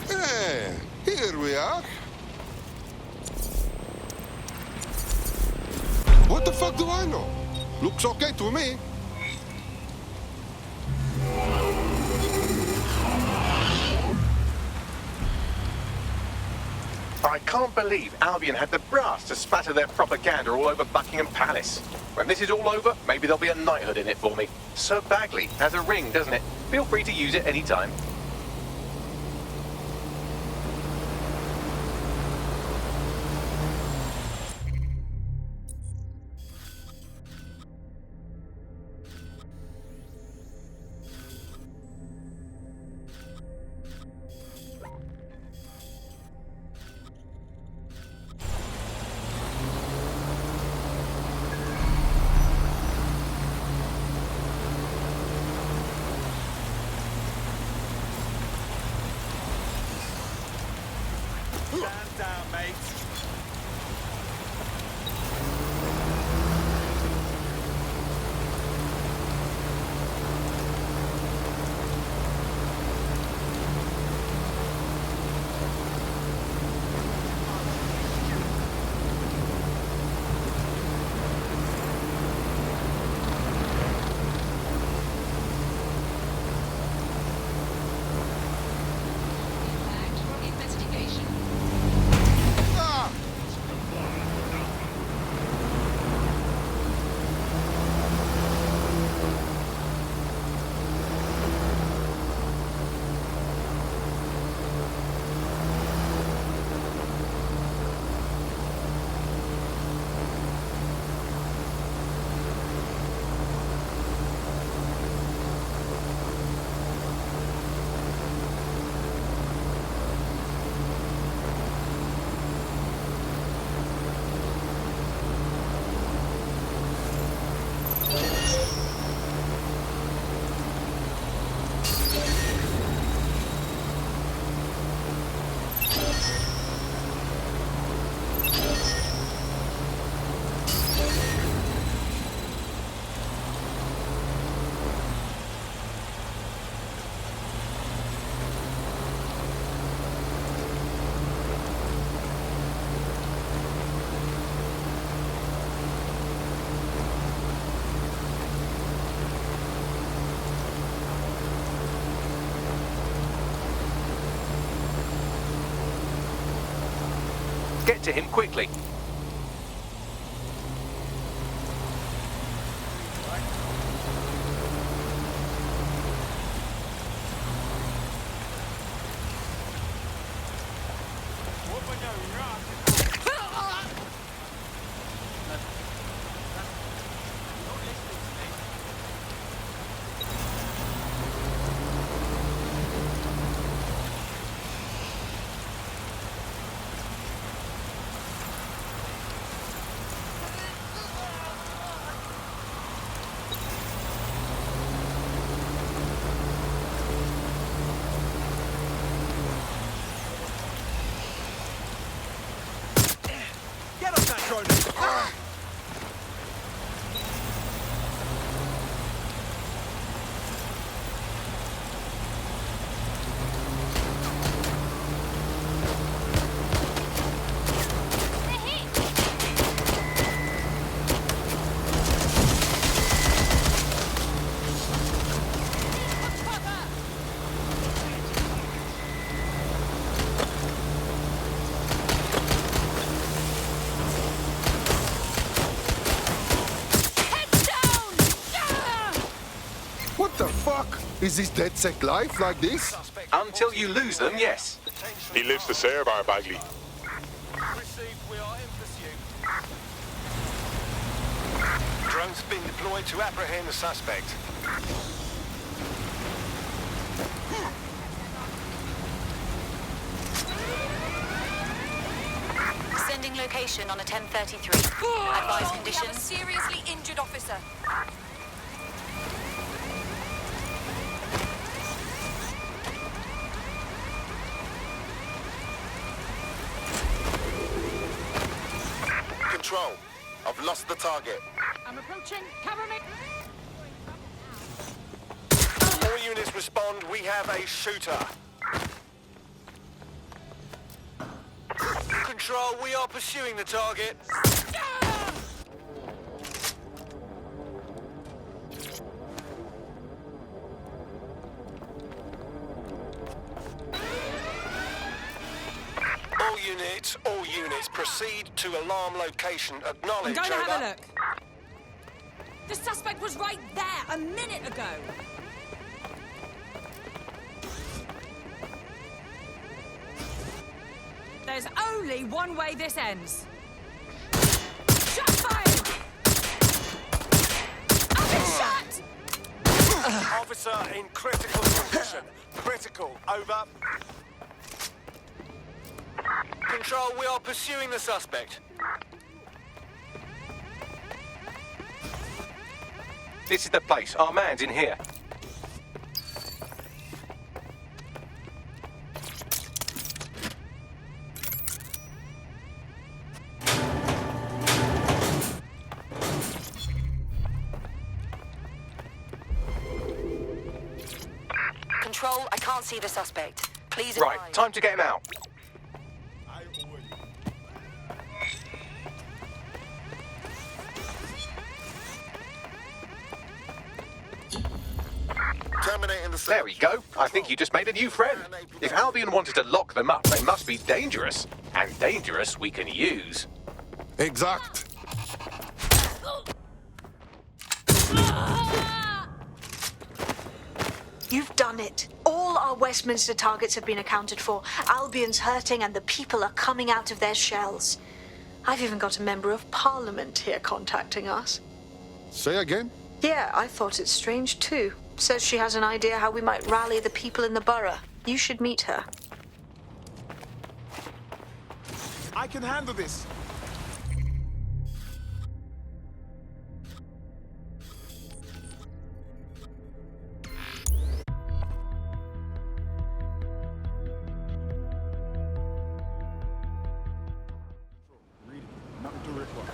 Hey, here we are. What the fuck do I know? Looks okay to me. I can't believe Albion had the brass to splatter their propaganda all over Buckingham Palace. When this is all over, maybe there'll be a knighthood in it for me. Sir Bagley has a ring, doesn't it? Feel free to use it anytime. Stand down, mate. get to him quickly. Get off that drone! What the fuck? Is this DedSec life like this? Until you lose them, yes. He lives to serve our Bagley. Drone's been deployed to apprehend the suspect. Sending location on a 1033. Advise conditions. Seriously injured officer. Control. I've lost the target. I'm approaching. Cover me. All units respond. We have a shooter. Control, we are pursuing the target. All units, proceed to alarm location. Acknowledge, I'm going to have over. a look. The suspect was right there a minute ago. There's only one way this ends. Shot fired! I've been shot! Officer in critical condition. Critical, over. Control, we are pursuing the suspect. This is the place. Our man's in here. Control, I can't see the suspect. Please Right, advise. time to get him out. Terminating the... There we go. I think you just made a new friend. If Albion wanted to lock them up, they must be dangerous. And dangerous we can use. Exact. You've done it. All our Westminster targets have been accounted for. Albion's hurting and the people are coming out of their shells. I've even got a member of Parliament here contacting us. Say again? Yeah, I thought it strange too. Says she has an idea how we might rally the people in the borough. You should meet her. I can handle this. Nothing to report.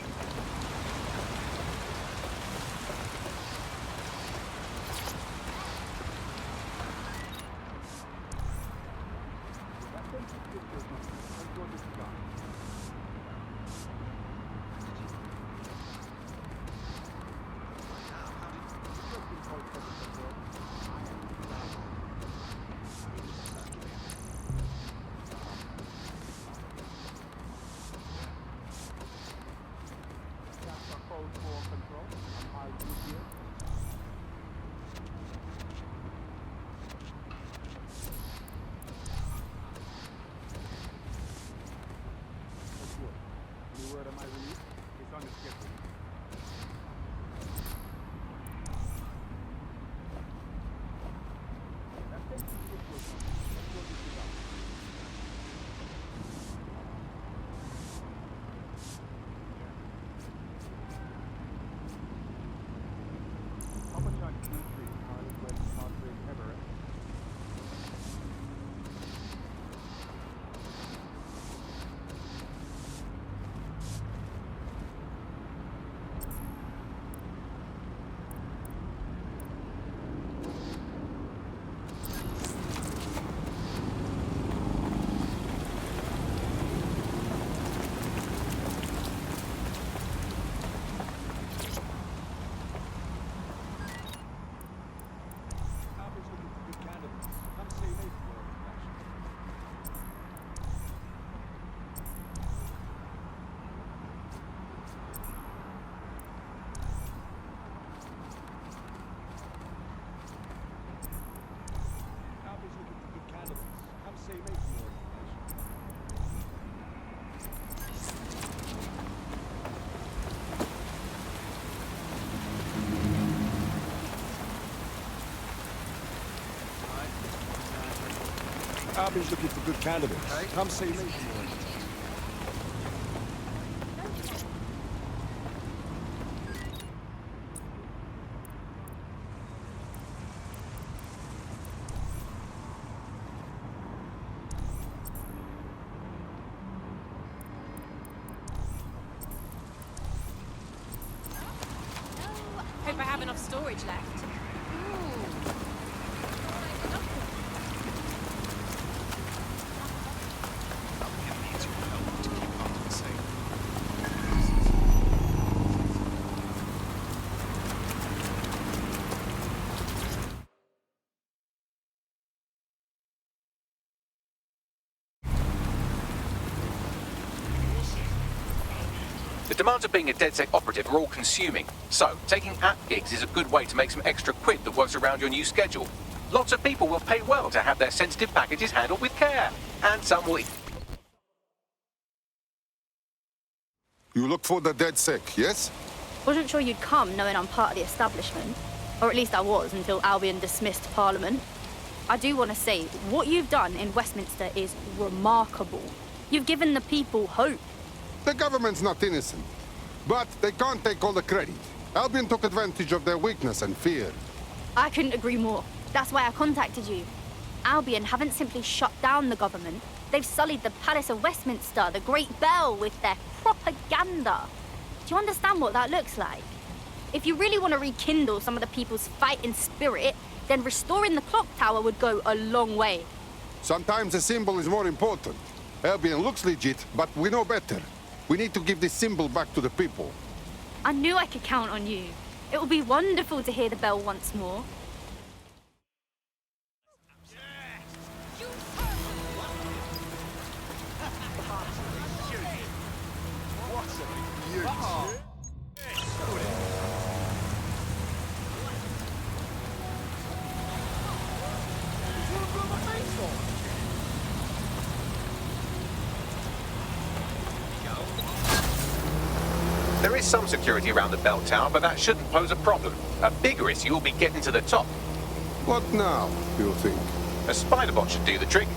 Albion's looking for good candidates. Come see me. Hope I have enough storage left. The demands of being a DedSec operative are all-consuming, so taking app gigs is a good way to make some extra quid that works around your new schedule. Lots of people will pay well to have their sensitive packages handled with care, and some will... You look for the DedSec, yes? Wasn't sure you'd come knowing I'm part of the establishment. Or at least I was until Albion dismissed Parliament. I do want to say, what you've done in Westminster is remarkable. You've given the people hope. The government's not innocent, but they can't take all the credit. Albion took advantage of their weakness and fear. I couldn't agree more. That's why I contacted you. Albion haven't simply shut down the government. They've sullied the Palace of Westminster, the Great Bell, with their propaganda. Do you understand what that looks like? If you really want to rekindle some of the people's fighting spirit, then restoring the clock tower would go a long way. Sometimes a symbol is more important. Albion looks legit, but we know better. We need to give this symbol back to the people. I knew I could count on you. It will be wonderful to hear the bell once more. There is some security around the bell tower, but that shouldn't pose a problem. A bigger issue will be getting to the top. What now, you think? A spider bot should do the trick.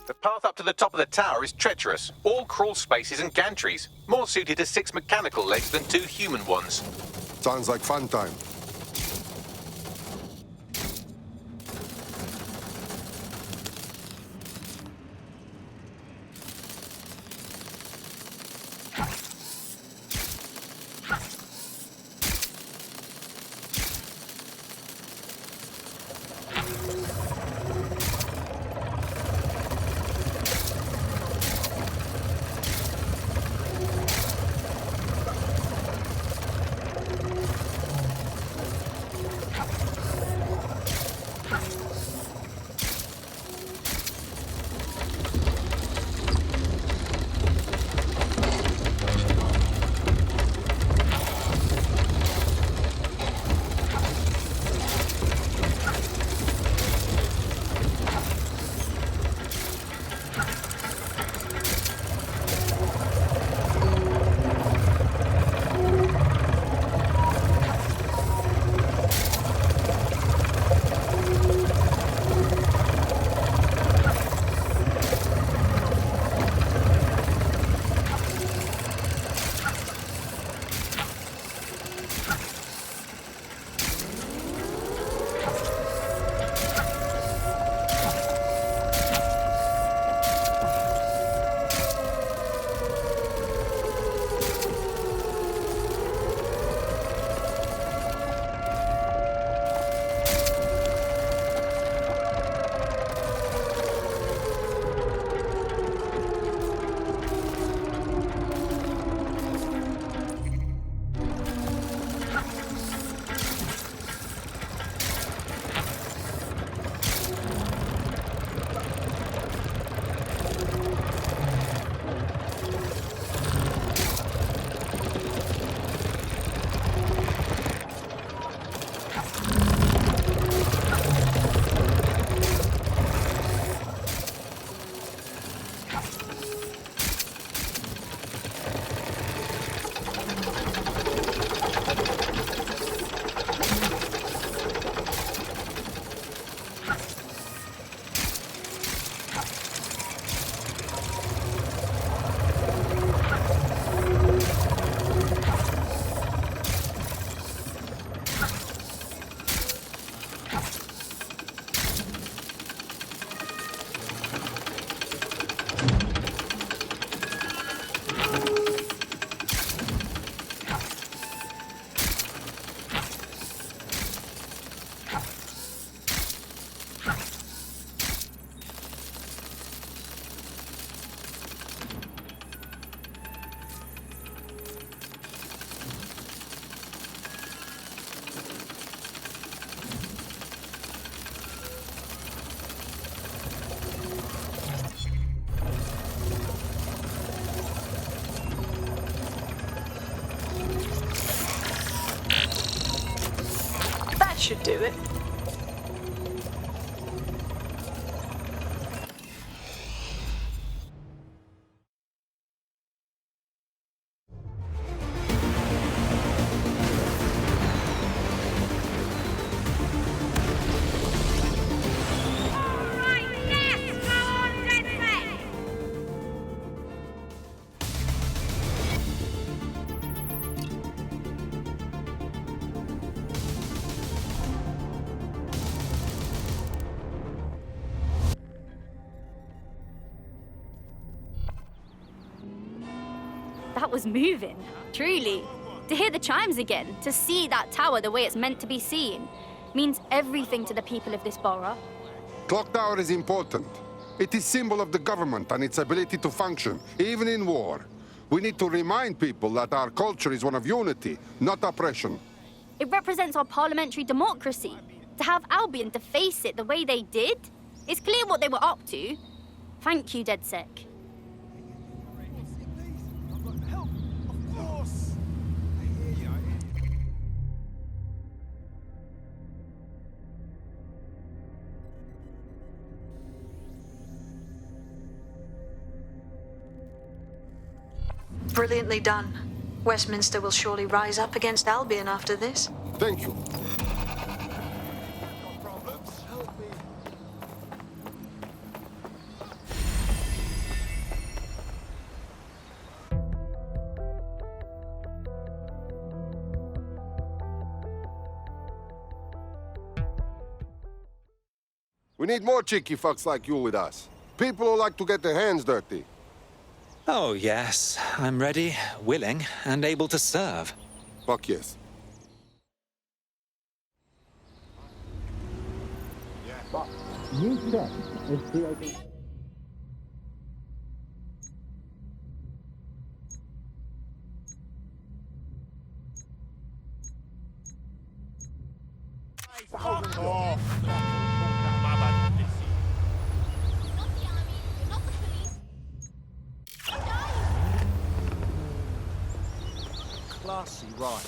The path up to the top of the tower is treacherous, all crawl spaces and gantries, more suited to 6 mechanical legs than 2 human ones. Sounds like fun time. Should do it. That was moving, truly. To hear the chimes again, to see that tower the way it's meant to be seen, means everything to the people of this borough. Clock Tower is important. It is symbol of the government and its ability to function, even in war. We need to remind people that our culture is one of unity, not oppression. It represents our parliamentary democracy. To have Albion to face it the way they did, it's clear what they were up to. Thank you, DedSec. Brilliantly done. Westminster will surely rise up against Albion after this. Thank you. We need more cheeky fucks like you with us. People who like to get their hands dirty. Oh, yes. I'm ready, willing, and able to serve. Fuck yes. New set is creating. Classy, right.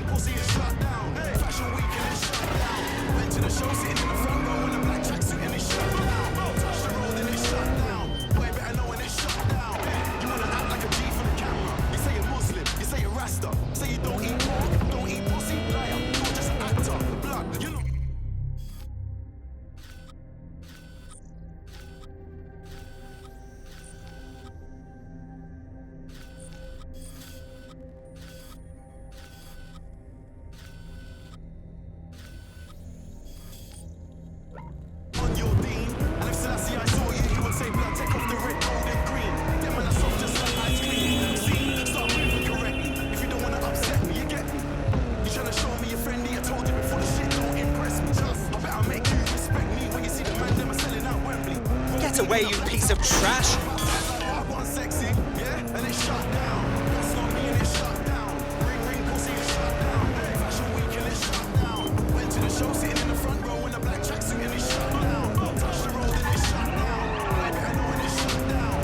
Pussy is shut down. Fashion weekend is shut down. Went to the show sitting in the front row in a black tracksuit and it's shut down. Touch the road and it's shut down. Boy, better know when it's shut down. You wanna act like a G for the camera. You say you're Muslim, you say you're Rasta. Say you don't eat pork, don't eat pussy, liar. You're just an actor. Blood, you know. On your dean, and if Selassie I saw you, you would say blood, take off the red, gold and green. Them when I soft just like ice cream. See, start moving correctly. If you don't wanna upset me, you get me. You tryna show me you're friendly, I told you before the shit don't impress me. Just, I better make you respect me when you see the man them are selling out Wembley. Get away, you piece of trash! I want sexy, yeah, and it's shut down. What's on me and it's shut down. Ring ring pussy is shut down. Fashion weekend is shut down. Went to the show sitting in the front row in a black tracksuit and it's shut down. Touch the road and it's shut down. I better know when it's shut down.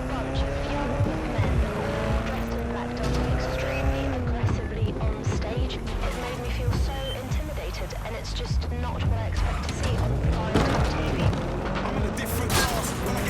Bunch of young men all dressed in black done extremely aggressively on stage. It made me feel so intimidated, and it's just not what I expect to see on prime TV. I'm in a different class when I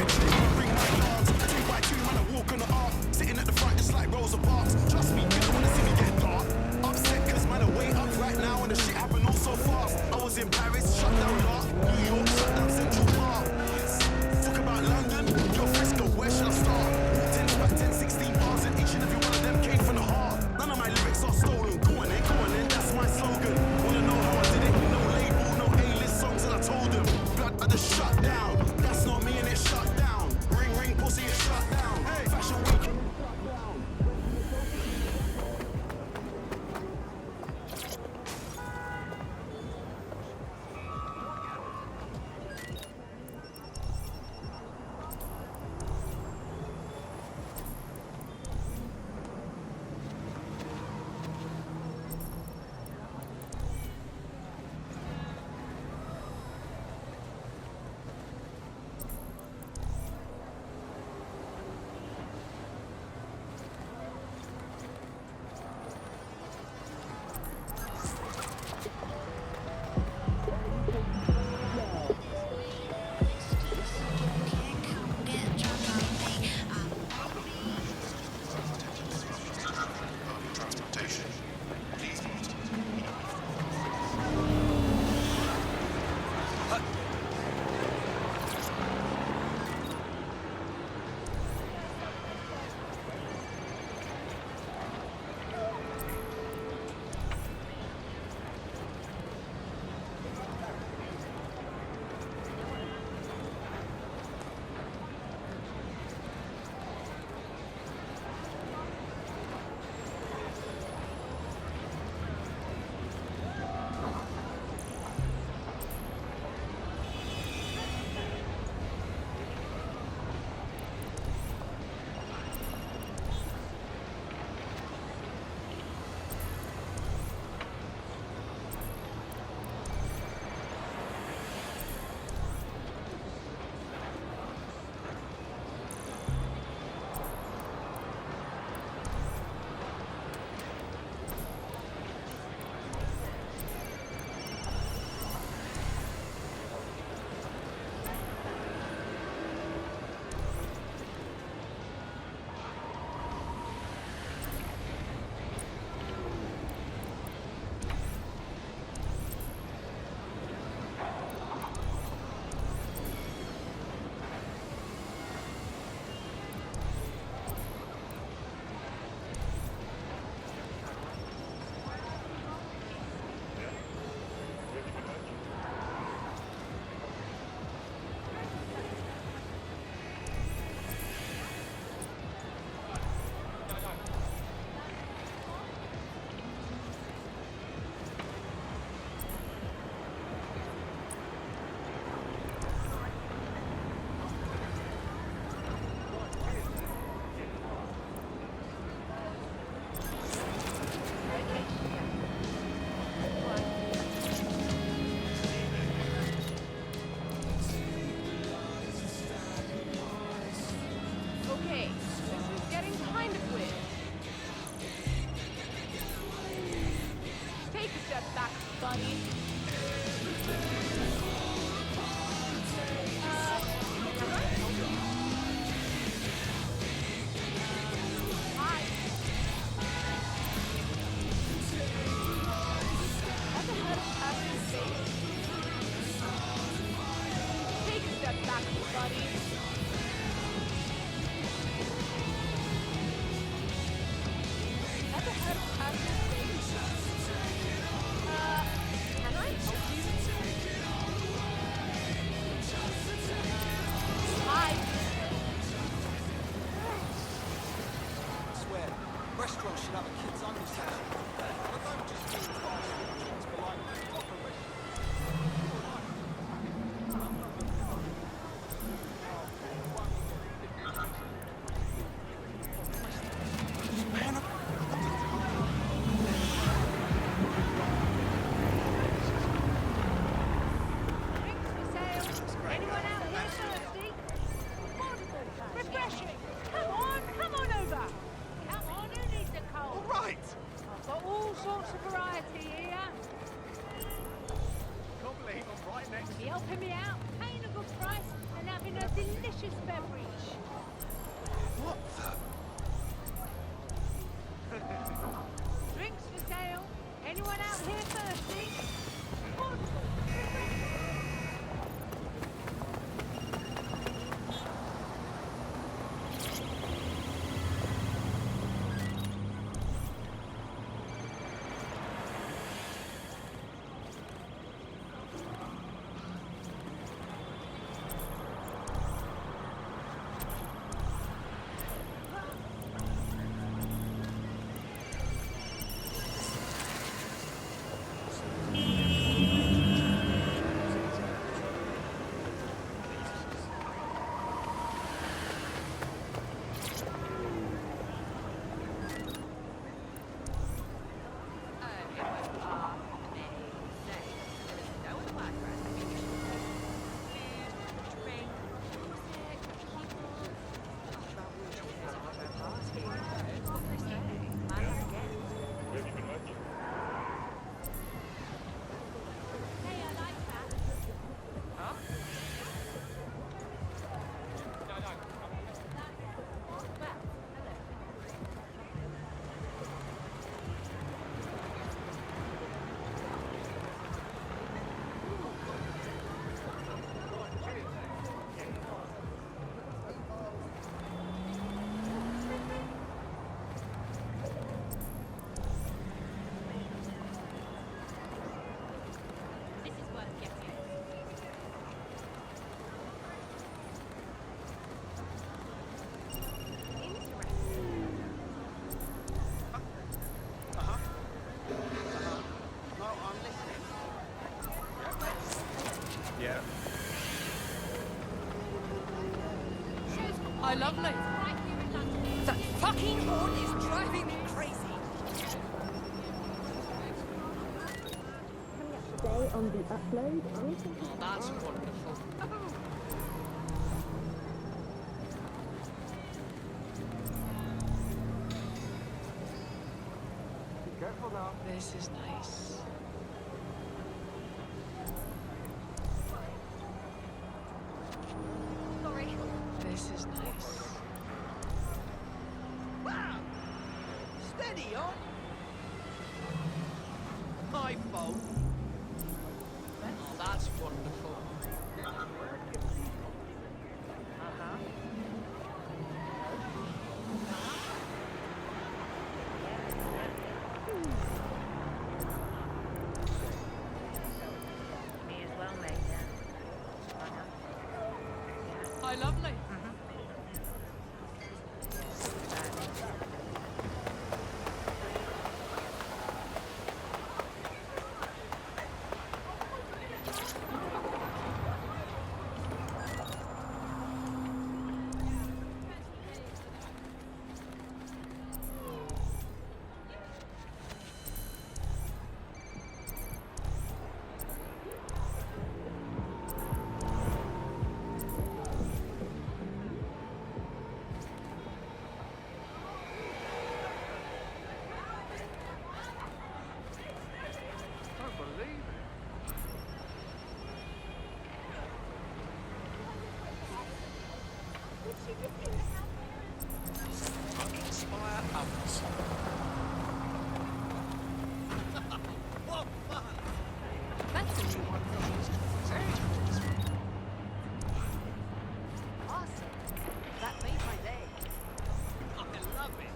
lovely. That fucking horn is driving me crazy. Today on the upload. Oh, that's wonderful. Careful now. This is nice. Sorry. This is nice. Wow! Steady on! My fault. Oh, that's wonderful. Me as well, mate. Hi, lovely. Can't believe it. Inspire others. What fun! That's a new one for me. Awesome. That made my day. I love it.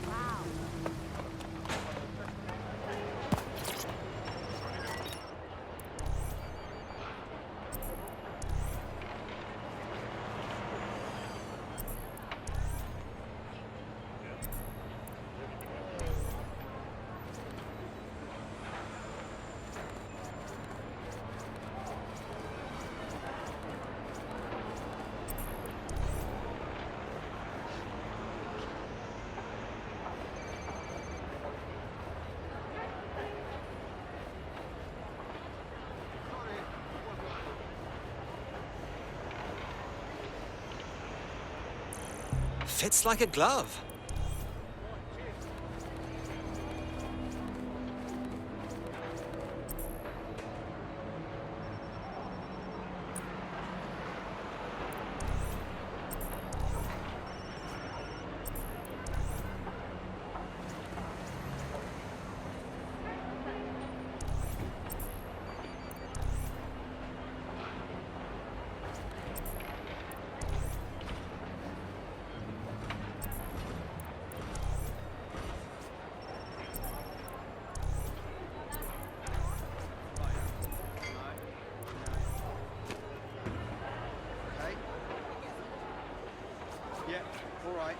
Wow. Fits like a glove. Okay. Yeah, all right.